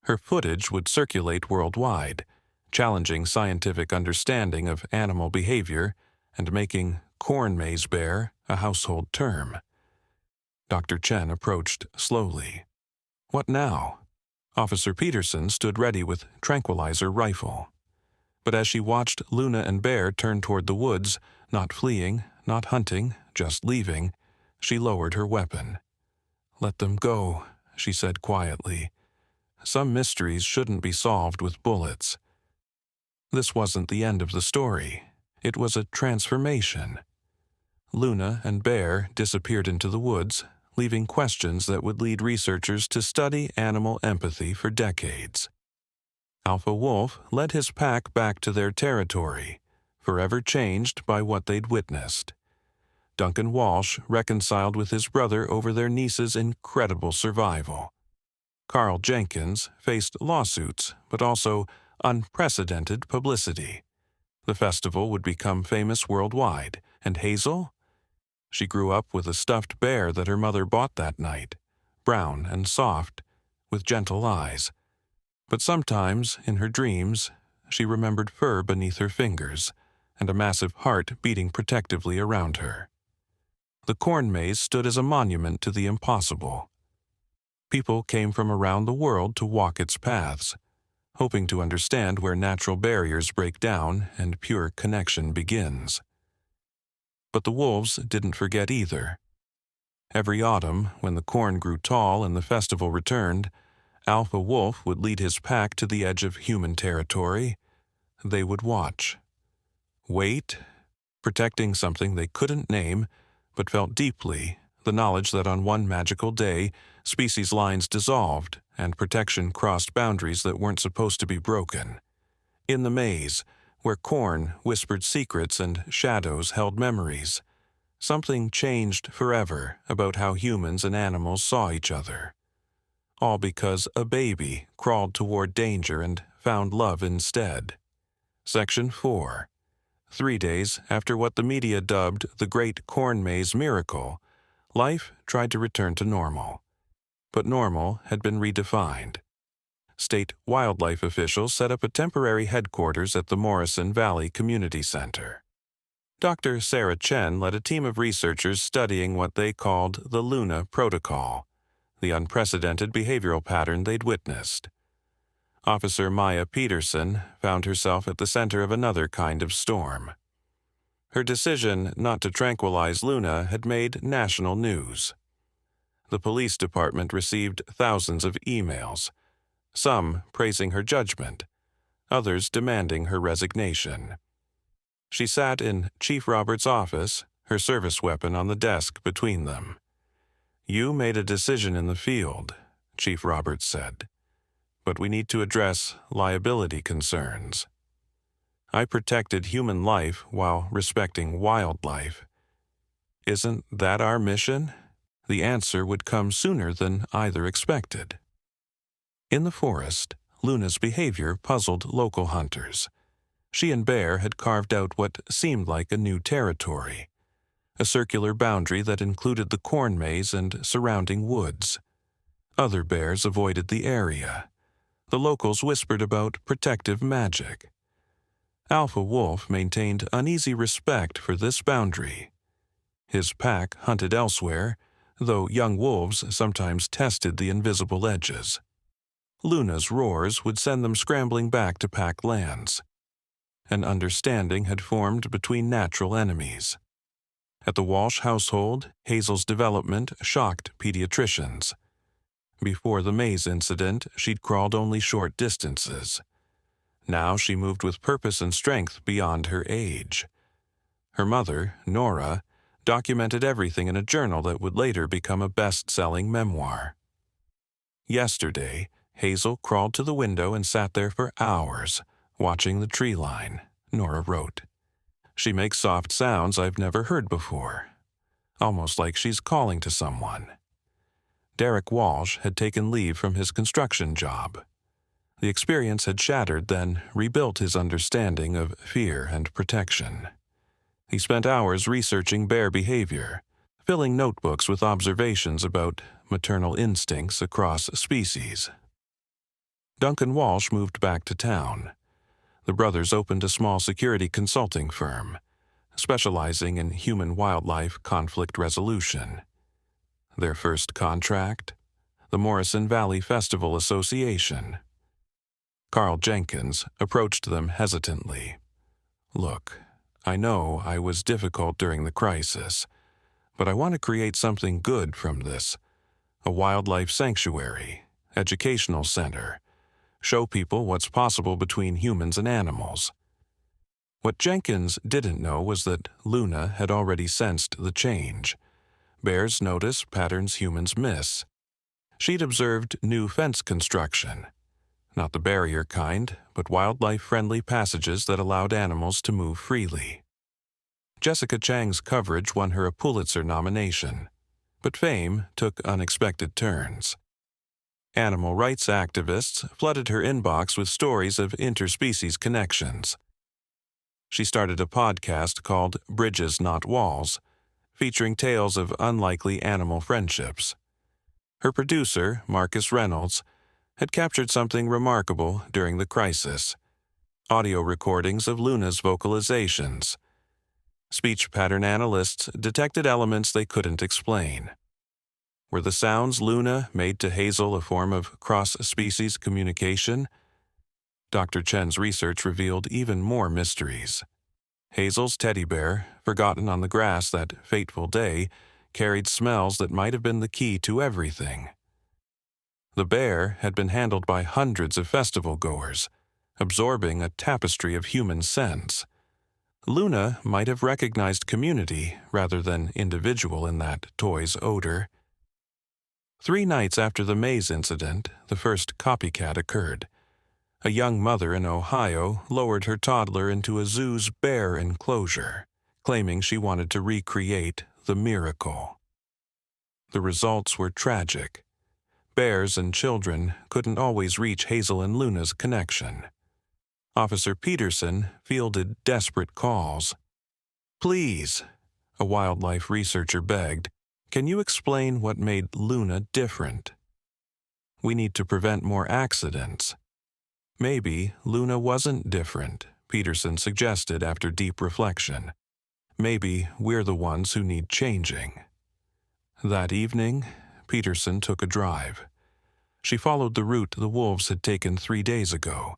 Her footage would circulate worldwide, challenging scientific understanding of animal behavior and making corn maze bear a household term. Dr. Chen approached slowly. What now? Officer Peterson stood ready with tranquilizer rifle. But as she watched Luna and Bear turn toward the woods, not fleeing, not hunting, just leaving, she lowered her weapon. "Let them go," she said quietly. "Some mysteries shouldn't be solved with bullets." This wasn't the end of the story. It was a transformation. Luna and Bear disappeared into the woods, leaving questions that would lead researchers to study animal empathy for decades. Alpha Wolf led his pack back to their territory, forever changed by what they'd witnessed. Duncan Walsh reconciled with his brother over their niece's incredible survival. Carl Jenkins faced lawsuits, but also unprecedented publicity. The festival would become famous worldwide, and Hazel? She grew up with a stuffed bear that her mother bought that night, brown and soft, with gentle eyes. But sometimes, in her dreams, she remembered fur beneath her fingers and a massive heart beating protectively around her. The corn maze stood as a monument to the impossible. People came from around the world to walk its paths, hoping to understand where natural barriers break down and pure connection begins. But the wolves didn't forget either. Every autumn, when the corn grew tall and the festival returned, Alpha Wolf would lead his pack to the edge of human territory. They would watch. Wait, protecting something they couldn't name, but felt deeply, the knowledge that on one magical day, species lines dissolved and protection crossed boundaries that weren't supposed to be broken. In the maze, where corn whispered secrets and shadows held memories, something changed forever about how humans and animals saw each other. All because a baby crawled toward danger and found love instead. Section 4. 3 days after what the media dubbed the Great Corn Maze Miracle, life tried to return to normal. But normal had been redefined. State wildlife officials set up a temporary headquarters at the Morrison Valley Community Center. Dr. Sarah Chen led a team of researchers studying what they called the Luna Protocol, the unprecedented behavioral pattern they'd witnessed. Officer Maya Peterson found herself at the center of another kind of storm. Her decision not to tranquilize Luna had made national news. the police department received thousands of emails, some praising her judgment, others demanding her resignation. She sat in Chief Roberts' office, her service weapon on the desk between them. "You made a decision in the field," Chief Roberts said, "but we need to address liability concerns. I protected human life while respecting wildlife. Isn't that our mission?" The answer would come sooner than either expected. In the forest, Luna's behavior puzzled local hunters. She and Bear had carved out what seemed like a new territory, a circular boundary that included the corn maze and surrounding woods. Other bears avoided the area. The locals whispered about protective magic. Alpha Wolf maintained uneasy respect for this boundary. His pack hunted elsewhere, though young wolves sometimes tested the invisible edges. Luna's roars would send them scrambling back to pack lands. An understanding had formed between natural enemies. At the Walsh household, Hazel's development shocked pediatricians. Before the maze incident, she'd crawled only short distances. Now she moved with purpose and strength beyond her age. Her mother, Nora, documented everything in a journal that would later become a best-selling memoir. Yesterday, Hazel crawled to the window and sat there for hours, watching the tree line, Nora wrote. "She makes soft sounds I've never heard before, almost like she's calling to someone." Derek Walsh had taken leave from his construction job. The experience had shattered, then rebuilt his understanding of fear and protection. He spent hours researching bear behavior, filling notebooks with observations about maternal instincts across species. Duncan Walsh moved back to town. The brothers opened a small security consulting firm, specializing in human-wildlife conflict resolution. Their first contract? The Morrison Valley Festival Association. Carl Jenkins approached them hesitantly. "Look, I know I was difficult during the crisis, but I want to create something good from this. A wildlife sanctuary, educational center, show people what's possible between humans and animals." What Jenkins didn't know was that Luna had already sensed the change. Bears notice patterns humans miss. She'd observed new fence construction. Not the barrier kind, but wildlife-friendly passages that allowed animals to move freely. Jessica Chang's coverage won her a Pulitzer nomination, but fame took unexpected turns. Animal rights activists flooded her inbox with stories of interspecies connections. She started a podcast called Bridges Not Walls, featuring tales of unlikely animal friendships. Her producer, Marcus Reynolds, had captured something remarkable during the crisis: audio recordings of Luna's vocalizations. Speech pattern analysts detected elements they couldn't explain. Were the sounds Luna made to Hazel a form of cross-species communication? Dr. Chen's research revealed even more mysteries. Hazel's teddy bear, forgotten on the grass that fateful day, carried smells that might have been the key to everything. The bear had been handled by hundreds of festival-goers, absorbing a tapestry of human scents. Luna might have recognized community rather than individual in that toy's odor. 3 nights after the maze incident, the first copycat occurred. A young mother in Ohio lowered her toddler into a zoo's bear enclosure, claiming she wanted to recreate the miracle. The results were tragic. Bears and children couldn't always reach Hazel and Luna's connection. Officer Peterson fielded desperate calls. "Please," a wildlife researcher begged, "can you explain what made Luna different? We need to prevent more accidents." "Maybe Luna wasn't different," Peterson suggested after deep reflection. "Maybe we're the ones who need changing." That evening, Peterson took a drive. She followed the route the wolves had taken 3 days ago.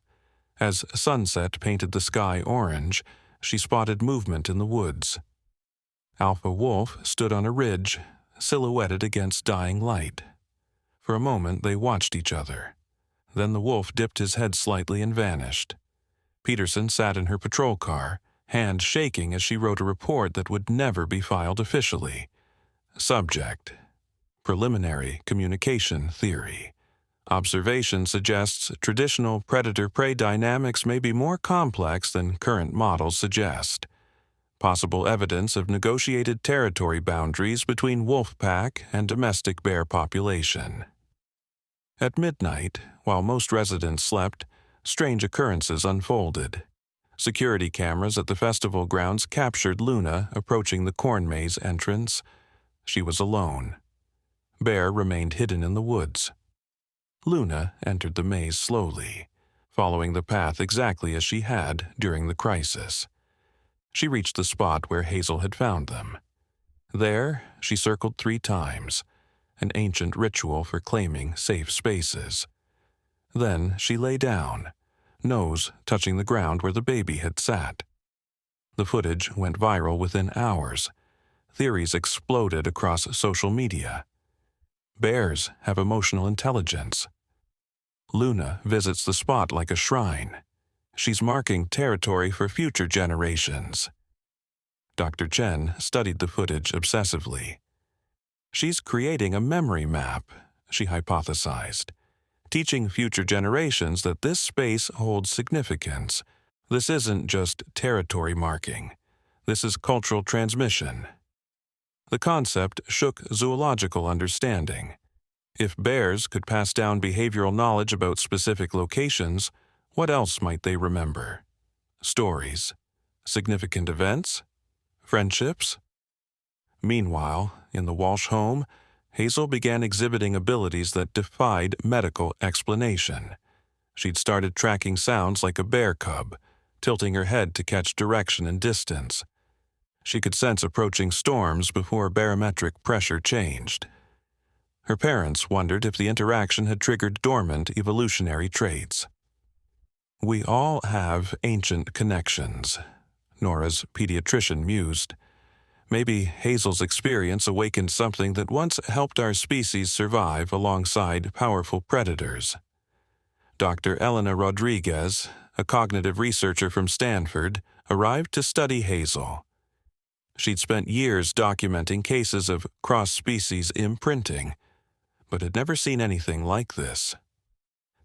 As sunset painted the sky orange, she spotted movement in the woods. Alpha Wolf stood on a ridge, silhouetted against dying light. For a moment they watched each other. Then the wolf dipped his head slightly and vanished. Peterson sat in her patrol car, hand shaking as she wrote a report that would never be filed officially. Subject: Preliminary Communication Theory. Observation suggests traditional predator-prey dynamics may be more complex than current models suggest. Possible evidence of negotiated territory boundaries between wolf pack and domestic bear population. At midnight, while most residents slept, strange occurrences unfolded. Security cameras at the festival grounds captured Luna approaching the corn maze entrance. She was alone. Bear remained hidden in the woods. Luna entered the maze slowly, following the path exactly as she had during the crisis. She reached the spot where Hazel had found them. There, she circled 3 times, an ancient ritual for claiming safe spaces. Then she lay down, nose touching the ground where the baby had sat. The footage went viral within hours. Theories exploded across social media. Bears have emotional intelligence. Luna visits the spot like a shrine. She's marking territory for future generations. Dr. Chen studied the footage obsessively. She's creating a memory map, she hypothesized, teaching future generations that this space holds significance. This isn't just territory marking. This is cultural transmission. The concept shook zoological understanding. If bears could pass down behavioral knowledge about specific locations, what else might they remember? Stories? Significant events? Friendships? Meanwhile, in the Walsh home, Hazel began exhibiting abilities that defied medical explanation. She'd started tracking sounds like a bear cub, tilting her head to catch direction and distance. She could sense approaching storms before barometric pressure changed. Her parents wondered if the interaction had triggered dormant evolutionary traits. "We all have ancient connections," Nora's pediatrician mused. Maybe Hazel's experience awakened something that once helped our species survive alongside powerful predators. Dr. Elena Rodriguez, a cognitive researcher from Stanford, arrived to study Hazel. She'd spent years documenting cases of cross-species imprinting, but had never seen anything like this.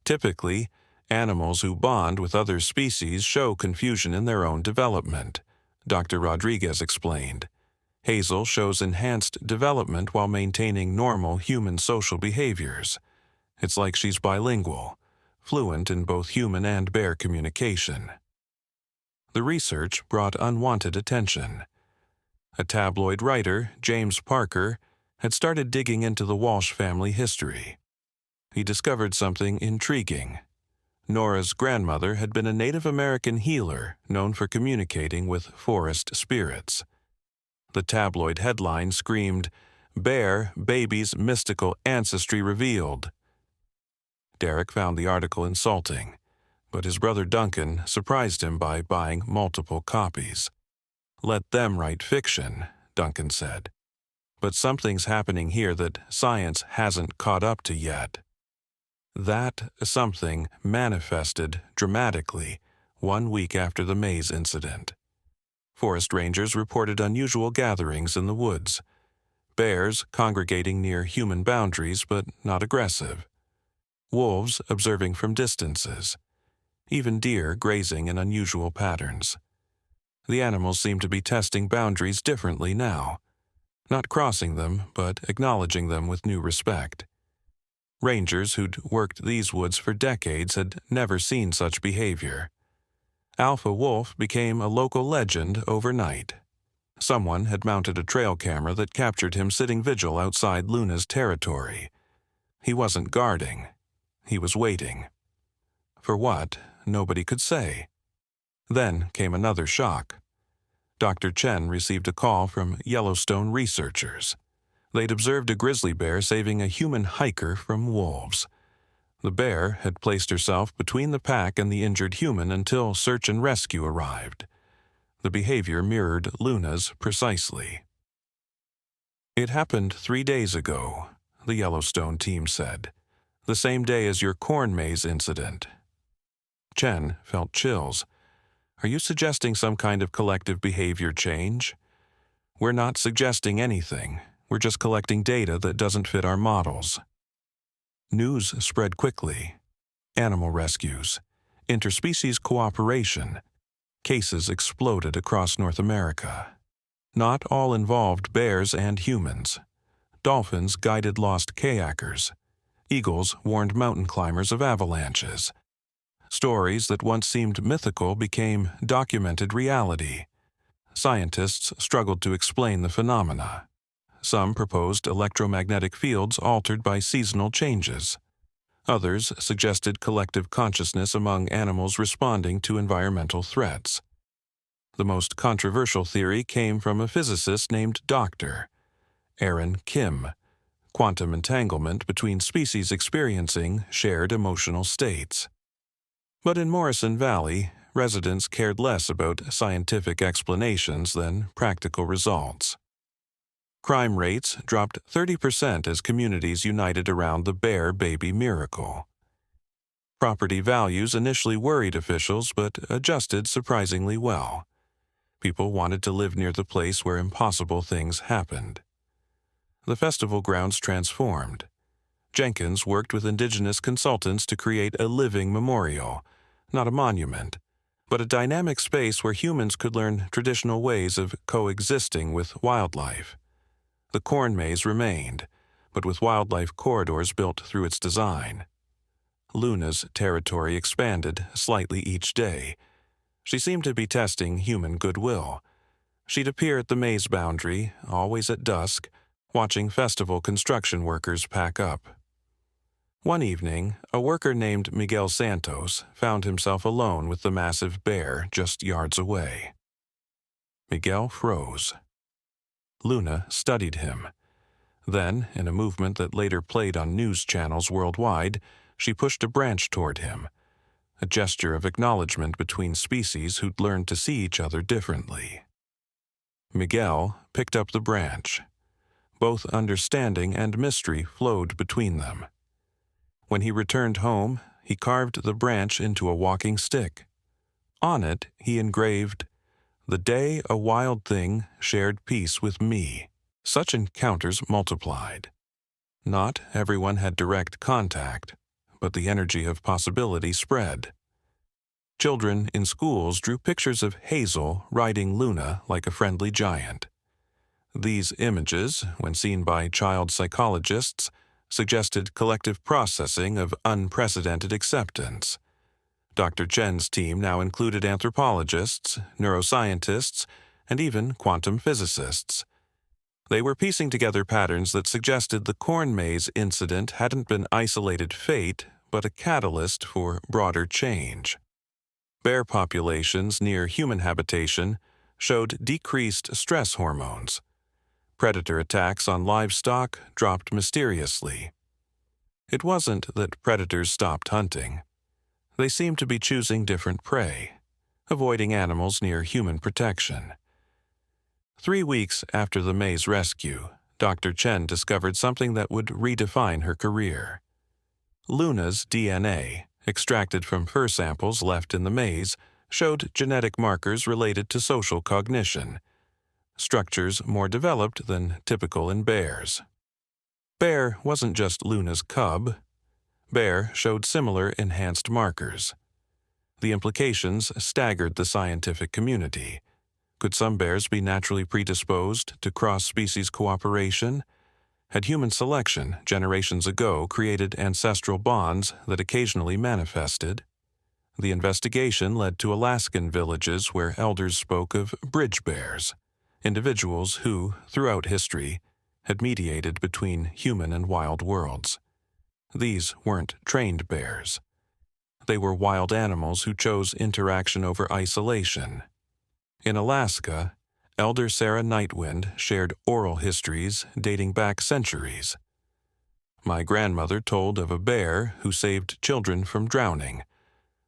Typically, animals who bond with other species show confusion in their own development, Dr. Rodriguez explained. Hazel shows enhanced development while maintaining normal human social behaviors. It's like she's bilingual, fluent in both human and bear communication. The research brought unwanted attention. A tabloid writer, James Parker, had started digging into the Walsh family history. He discovered something intriguing. Nora's grandmother had been a Native American healer known for communicating with forest spirits. The tabloid headline screamed, "Bear Baby's Mystical Ancestry Revealed." Derek found the article insulting, but his brother Duncan surprised him by buying multiple copies. "Let them write fiction," Duncan said. "But something's happening here that science hasn't caught up to yet." That something manifested dramatically 1 week after the maze incident. Forest rangers reported unusual gatherings in the woods. Bears congregating near human boundaries but not aggressive. Wolves observing from distances. Even deer grazing in unusual patterns. The animals seemed to be testing boundaries differently now. Not crossing them, but acknowledging them with new respect. Rangers who'd worked these woods for decades had never seen such behavior. Alpha Wolf became a local legend overnight. Someone had mounted a trail camera that captured him sitting vigil outside Luna's territory. He wasn't guarding. He was waiting. For what, nobody could say. Then came another shock. Dr. Chen received a call from Yellowstone researchers. They'd observed a grizzly bear saving a human hiker from wolves. The bear had placed herself between the pack and the injured human until search and rescue arrived. The behavior mirrored Luna's precisely. It happened 3 days ago, the Yellowstone team said, the same day as your corn maze incident. Chen felt chills. Are you suggesting some kind of collective behavior change? We're not suggesting anything. We're just collecting data that doesn't fit our models. News spread quickly. Animal rescues, interspecies cooperation. Cases exploded across North America. Not all involved bears and humans. Dolphins guided lost kayakers. Eagles warned mountain climbers of avalanches. Stories that once seemed mythical became documented reality. Scientists struggled to explain the phenomena. Some proposed electromagnetic fields altered by seasonal changes. Others suggested collective consciousness among animals responding to environmental threats. The most controversial theory came from a physicist named Dr. Aaron Kim: quantum entanglement between species experiencing shared emotional states. But in Morrison Valley, residents cared less about scientific explanations than practical results. Crime rates dropped 30% as communities united around the bear baby miracle. Property values initially worried officials but adjusted surprisingly well. People wanted to live near the place where impossible things happened. The festival grounds transformed. Jenkins worked with indigenous consultants to create a living memorial, not a monument, but a dynamic space where humans could learn traditional ways of coexisting with wildlife. The corn maze remained, but with wildlife corridors built through its design. Luna's territory expanded slightly each day. She seemed to be testing human goodwill. She'd appear at the maze boundary, always at dusk, watching festival construction workers pack up. One evening, a worker named Miguel Santos found himself alone with the massive bear just yards away. Miguel froze. Luna studied him. Then, in a movement that later played on news channels worldwide, she pushed a branch toward him, a gesture of acknowledgement between species who'd learned to see each other differently. Miguel picked up the branch. Both understanding and mystery flowed between them. When he returned home, he carved the branch into a walking stick. On it, he engraved, "The day a wild thing shared peace with me." Such encounters multiplied. Not everyone had direct contact, but the energy of possibility spread. Children in schools drew pictures of Hazel riding Luna like a friendly giant. These images, when seen by child psychologists, suggested collective processing of unprecedented acceptance. Dr. Chen's team now included anthropologists, neuroscientists, and even quantum physicists. They were piecing together patterns that suggested the corn maze incident hadn't been isolated fate, but a catalyst for broader change. Bear populations near human habitation showed decreased stress hormones. Predator attacks on livestock dropped mysteriously. It wasn't that predators stopped hunting. They seemed to be choosing different prey, avoiding animals near human protection. 3 weeks after the maze rescue, Dr. Chen discovered something that would redefine her career. Luna's DNA, extracted from fur samples left in the maze, showed genetic markers related to social cognition, structures more developed than typical in bears. Bear wasn't just Luna's cub. Bear showed similar enhanced markers. The implications staggered the scientific community. Could some bears be naturally predisposed to cross-species cooperation? Had human selection generations ago created ancestral bonds that occasionally manifested? The investigation led to Alaskan villages where elders spoke of bridge bears, individuals who, throughout history, had mediated between human and wild worlds. These weren't trained bears. They were wild animals who chose interaction over isolation. In Alaska, Elder Sarah Nightwind shared oral histories dating back centuries. My grandmother told of a bear who saved children from drowning.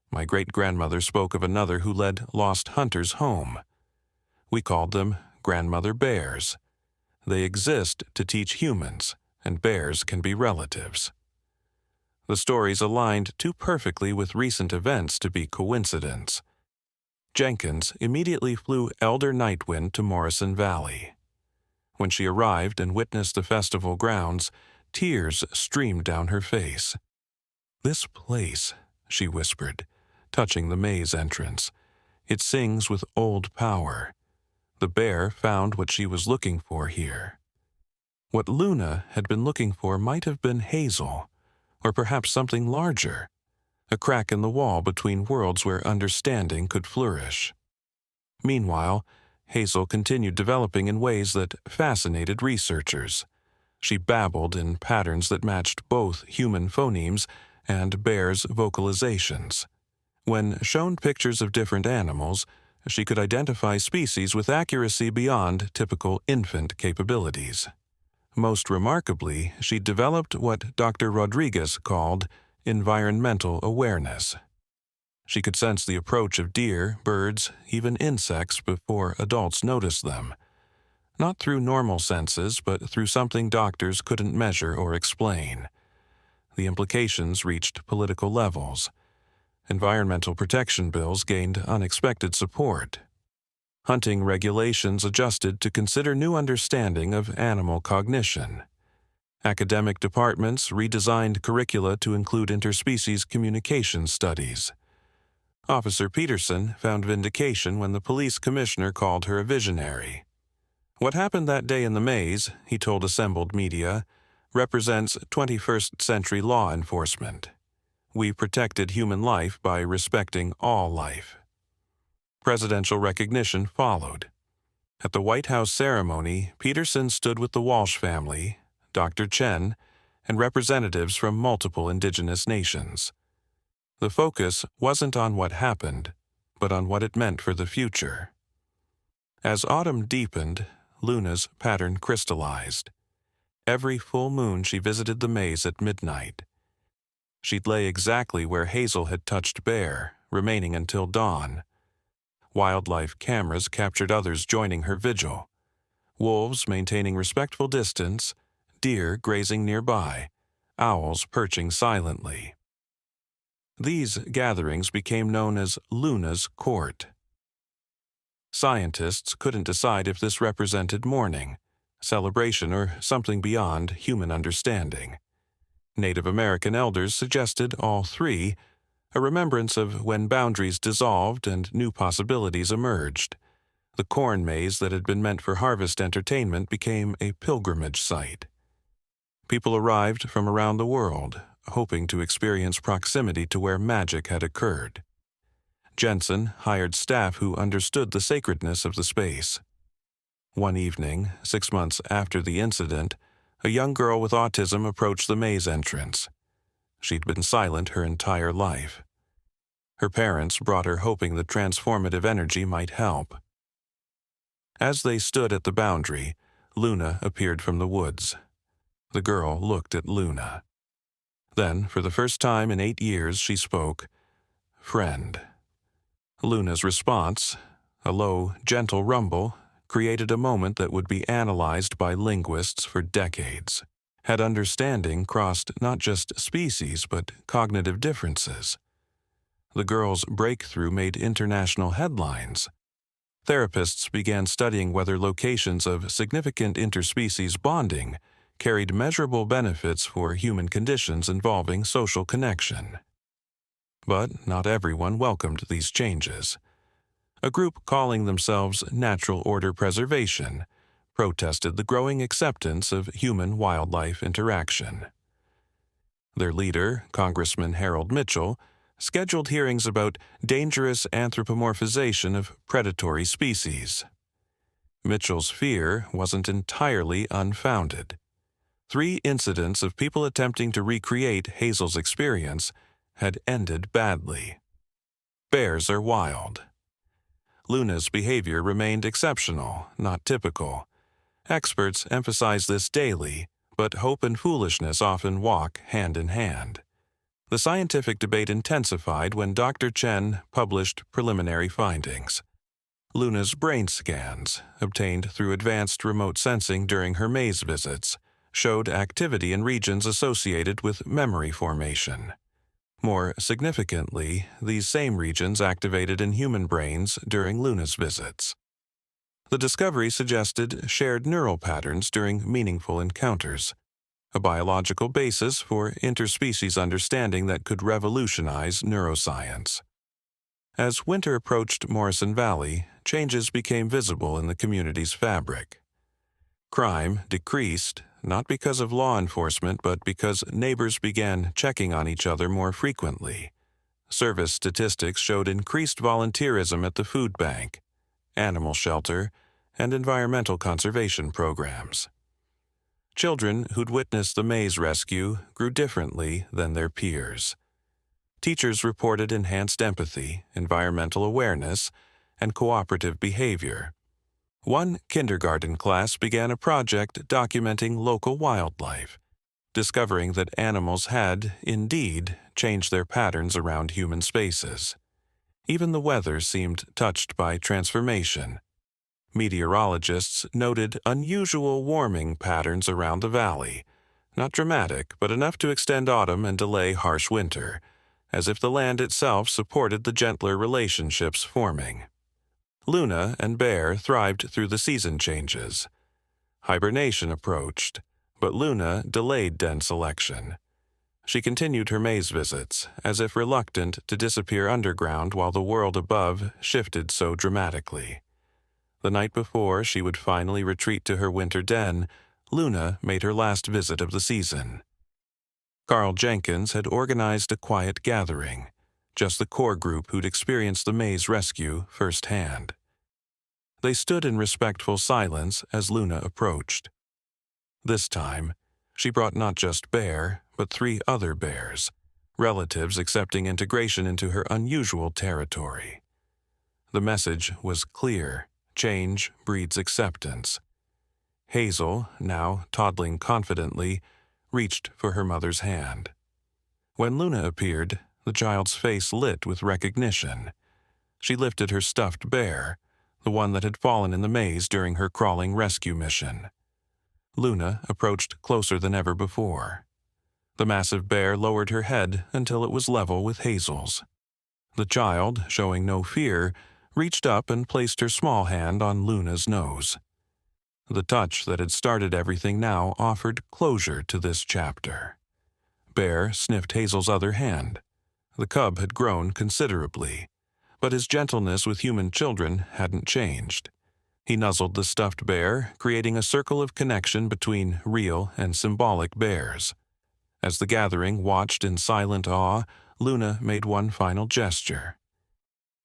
My great-grandmother spoke of another who led lost hunters home. We called them grandmother bears. They exist to teach humans, and bears can be relatives. The stories aligned too perfectly with recent events to be coincidence. Jenkins immediately flew Elder Nightwind to Morrison Valley. When she arrived and witnessed the festival grounds, tears streamed down her face. "This place," she whispered, touching the maze entrance. "It sings with old power. The bear found what she was looking for here." What Luna had been looking for might have been Hazel, or perhaps something larger, a crack in the wall between worlds where understanding could flourish. Meanwhile, Hazel continued developing in ways that fascinated researchers. She babbled in patterns that matched both human phonemes and bears' vocalizations. When shown pictures of different animals, she could identify species with accuracy beyond typical infant capabilities. Most remarkably, she developed what Dr. Rodriguez called environmental awareness. She could sense the approach of deer, birds, even insects before adults noticed them. Not through normal senses, but through something doctors couldn't measure or explain. The implications reached political levels. Environmental protection bills gained unexpected support. Hunting regulations adjusted to consider new understanding of animal cognition. Academic departments redesigned curricula to include interspecies communication studies. Officer Peterson found vindication when the police commissioner called her a visionary. What happened that day in the maze, he told assembled media, represents 21st century law enforcement. We protected human life by respecting all life. Presidential recognition followed. At the White House ceremony, Peterson stood with the Walsh family, Dr. Chen, and representatives from multiple indigenous nations. The focus wasn't on what happened, but on what it meant for the future. As autumn deepened, Luna's pattern crystallized. Every full moon she visited the maze at midnight. She'd lay exactly where Hazel had touched Bear, remaining until dawn. Wildlife cameras captured others joining her vigil. Wolves maintaining respectful distance, deer grazing nearby, owls perching silently. These gatherings became known as Luna's Court. Scientists couldn't decide if this represented mourning, celebration, or something beyond human understanding. Native American elders suggested all three, a remembrance of when boundaries dissolved and new possibilities emerged. The corn maze that had been meant for harvest entertainment became a pilgrimage site. People arrived from around the world, hoping to experience proximity to where magic had occurred. Jensen hired staff who understood the sacredness of the space. One evening, 6 months after the incident, a young girl with autism approached the maze entrance. She'd been silent her entire life. Her parents brought her hoping the transformative energy might help. As they stood at the boundary, Luna appeared from the woods. The girl looked at Luna. Then, for the first time in 8 years, she spoke, "Friend." Luna's response, a low, gentle rumble, created a moment that would be analyzed by linguists for decades. Had understanding crossed not just species but cognitive differences? The girl's breakthrough made international headlines. Therapists began studying whether locations of significant interspecies bonding carried measurable benefits for human conditions involving social connection. But not everyone welcomed these changes. A group calling themselves Natural Order Preservation protested the growing acceptance of human-wildlife interaction. Their leader, Congressman Harold Mitchell, scheduled hearings about dangerous anthropomorphization of predatory species. Mitchell's fear wasn't entirely unfounded. 3 incidents of people attempting to recreate Hazel's experience had ended badly. Bears are wild. Luna's behavior remained exceptional, not typical. Experts emphasize this daily, but hope and foolishness often walk hand in hand. The scientific debate intensified when Dr. Chen published preliminary findings. Luna's brain scans, obtained through advanced remote sensing during her maze visits, showed activity in regions associated with memory formation. More significantly, these same regions activated in human brains during Luna's visits. The discovery suggested shared neural patterns during meaningful encounters, a biological basis for interspecies understanding that could revolutionize neuroscience. As winter approached Morrison Valley, changes became visible in the community's fabric. Crime decreased, not because of law enforcement, but because neighbors began checking on each other more frequently. Service statistics showed increased volunteerism at the food bank, animal shelter, and environmental conservation programs. Children who'd witnessed the maze rescue grew differently than their peers. Teachers reported enhanced empathy, environmental awareness, and cooperative behavior. One kindergarten class began a project documenting local wildlife, discovering that animals had, indeed, changed their patterns around human spaces. Even the weather seemed touched by transformation. Meteorologists noted unusual warming patterns around the valley, not dramatic, but enough to extend autumn and delay harsh winter, as if the land itself supported the gentler relationships forming. Luna and Bear thrived through the season changes. Hibernation approached, but Luna delayed den selection. She continued her maze visits, as if reluctant to disappear underground while the world above shifted so dramatically. The night before she would finally retreat to her winter den, Luna made her last visit of the season. Carl Jenkins had organized a quiet gathering, just the core group who'd experienced the maze rescue firsthand. They stood in respectful silence as Luna approached. This time, she brought not just Bear, but 3 other bears, relatives accepting integration into her unusual territory. The message was clear: change breeds acceptance. Hazel, now toddling confidently, reached for her mother's hand. When Luna appeared, the child's face lit with recognition. She lifted her stuffed bear, the one that had fallen in the maze during her crawling rescue mission. Luna approached closer than ever before. The massive bear lowered her head until it was level with Hazel's. The child, showing no fear, reached up and placed her small hand on Luna's nose. The touch that had started everything now offered closure to this chapter. Bear sniffed Hazel's other hand. The cub had grown considerably, but his gentleness with human children hadn't changed. He nuzzled the stuffed bear, creating a circle of connection between real and symbolic bears. As the gathering watched in silent awe, Luna made one final gesture.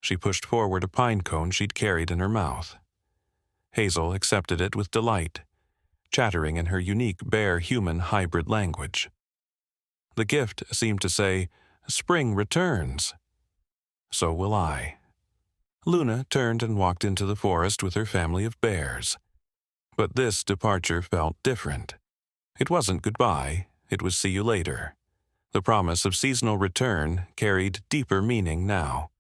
She pushed forward a pine cone she'd carried in her mouth. Hazel accepted it with delight, chattering in her unique bear-human hybrid language. The gift seemed to say, "Spring returns. So will I." Luna turned and walked into the forest with her family of bears. But this departure felt different. It wasn't goodbye, it was see you later. The promise of seasonal return carried deeper meaning now.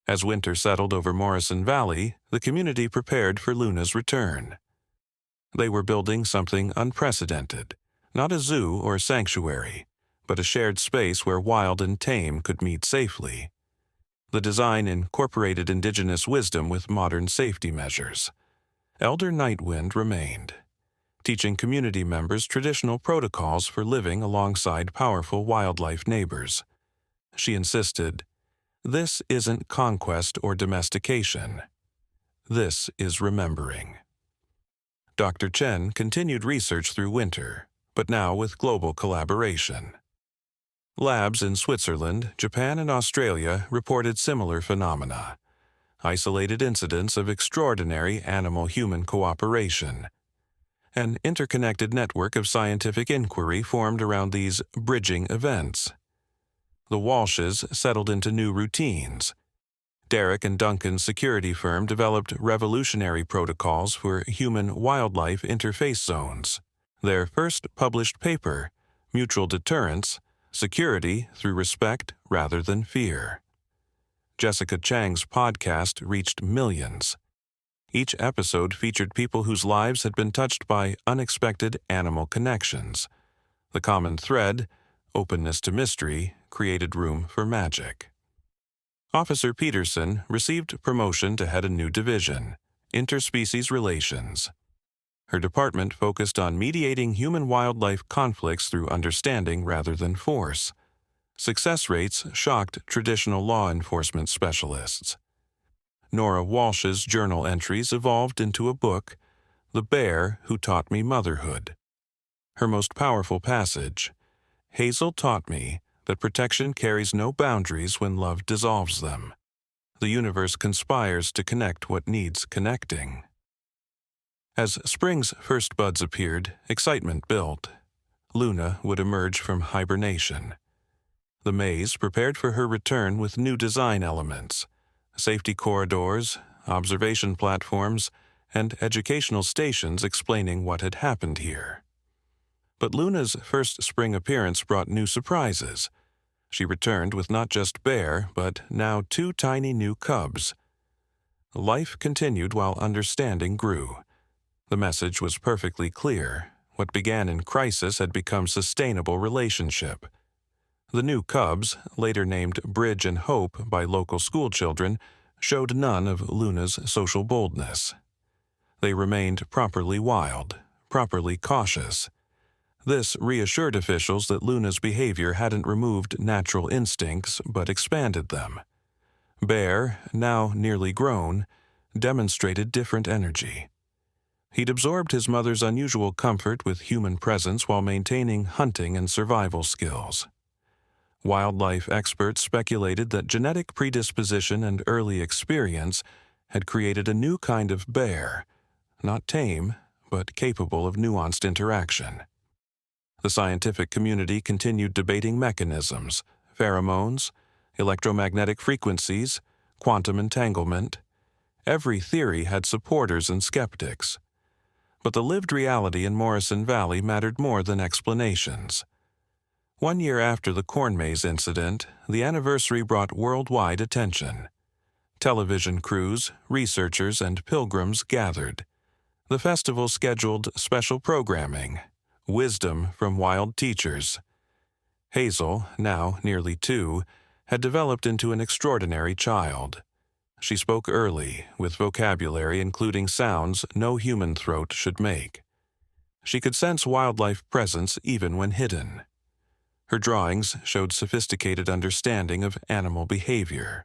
As winter settled over Morrison Valley, the community prepared for Luna's return. They were building something unprecedented, not a zoo or sanctuary, but a shared space where wild and tame could meet safely. The design incorporated indigenous wisdom with modern safety measures. Elder Nightwind remained, teaching community members traditional protocols for living alongside powerful wildlife neighbors. She insisted, "This isn't conquest or domestication. This is remembering." Dr. Chen continued research through winter, but now with global collaboration. Labs in Switzerland, Japan, and Australia reported similar phenomena, isolated incidents of extraordinary animal-human cooperation. An interconnected network of scientific inquiry formed around these bridging events. The Walshes settled into new routines. Derek and Duncan's security firm developed revolutionary protocols for human-wildlife interface zones. Their first published paper, Mutual Deterrence, Security Through Respect Rather Than Fear. Jessica Chang's podcast reached millions. Each episode featured people whose lives had been touched by unexpected animal connections. The common thread, openness to mystery, created room for magic. Officer Peterson received promotion to head a new division, Interspecies Relations. Her department focused on mediating human-wildlife conflicts through understanding rather than force. Success rates shocked traditional law enforcement specialists. Nora Walsh's journal entries evolved into a book, The Bear Who Taught Me Motherhood. Her most powerful passage, Hazel taught me that protection carries no boundaries when love dissolves them. The universe conspires to connect what needs connecting. As spring's first buds appeared, excitement built. Luna would emerge from hibernation. The maze prepared for her return with new design elements, safety corridors, observation platforms, and educational stations explaining what had happened here. But Luna's first spring appearance brought new surprises. She returned with not just Bear, but now 2 tiny new cubs. Life continued while understanding grew. The message was perfectly clear. What began in crisis had become sustainable relationship. The new cubs, later named Bridge and Hope by local schoolchildren, showed none of Luna's social boldness. They remained properly wild, properly cautious. This reassured officials that Luna's behavior hadn't removed natural instincts but expanded them. Bear, now nearly grown, demonstrated different energy. He'd absorbed his mother's unusual comfort with human presence while maintaining hunting and survival skills. Wildlife experts speculated that genetic predisposition and early experience had created a new kind of bear, not tame, but capable of nuanced interaction. The scientific community continued debating mechanisms, pheromones, electromagnetic frequencies, quantum entanglement. Every theory had supporters and skeptics. But the lived reality in Morrison Valley mattered more than explanations. 1 year after the corn maze incident, the anniversary brought worldwide attention. Television crews, researchers, and pilgrims gathered. The festival scheduled special programming, wisdom from wild teachers. Hazel, now nearly 2, had developed into an extraordinary child. She spoke early, with vocabulary including sounds no human throat should make. She could sense wildlife presence even when hidden. Her drawings showed sophisticated understanding of animal behavior.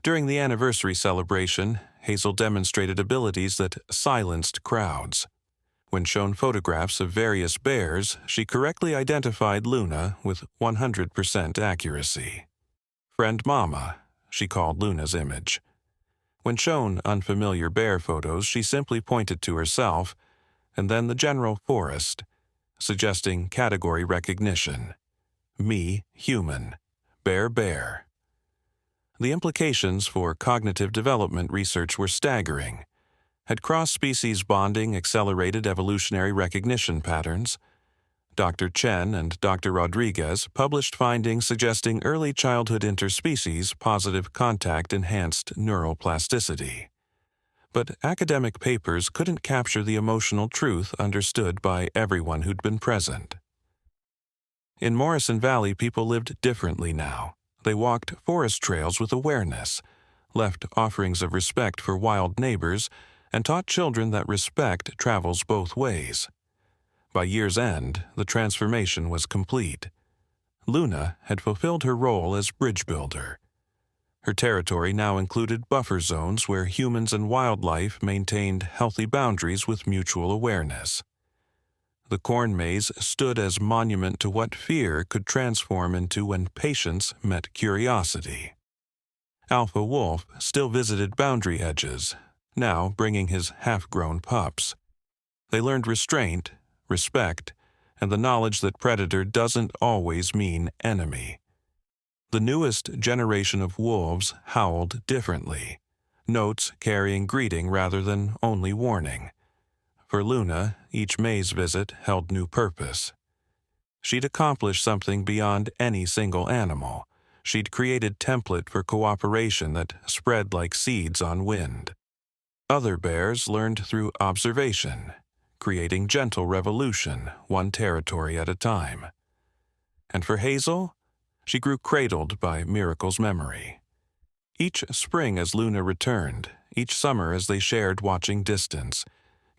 During the anniversary celebration, Hazel demonstrated abilities that silenced crowds. When shown photographs of various bears, she correctly identified Luna with 100% accuracy. Friend Mama, she called Luna's image. When shown unfamiliar bear photos, she simply pointed to herself, and then the general forest, suggesting category recognition. Me, human. Bear, bear. The implications for cognitive development research were staggering. Had cross-species bonding accelerated evolutionary recognition patterns? Dr. Chen and Dr. Rodriguez published findings suggesting early childhood interspecies positive contact enhanced neural plasticity. But academic papers couldn't capture the emotional truth understood by everyone who'd been present. In Morrison Valley, people lived differently now. They walked forest trails with awareness, left offerings of respect for wild neighbors, and taught children that respect travels both ways. By year's end, the transformation was complete. Luna had fulfilled her role as bridge builder. Her territory now included buffer zones where humans and wildlife maintained healthy boundaries with mutual awareness. The corn maze stood as monument to what fear could transform into when patience met curiosity. Alpha Wolf still visited boundary edges, now bringing his half-grown pups. They learned restraint, respect, and the knowledge that predator doesn't always mean enemy. The newest generation of wolves howled differently, notes carrying greeting rather than only warning. For Luna, each maze visit held new purpose. She'd accomplished something beyond any single animal. she'd created template for cooperation that spread like seeds on wind. Other bears learned through observation, creating gentle revolution, one territory at a time. And for Hazel, she grew cradled by Miracle's memory. Each spring as Luna returned, each summer as they shared watching distance,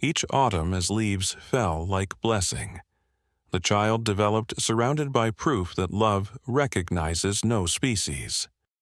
each autumn as leaves fell like blessing, the child developed surrounded by proof that love recognizes no species.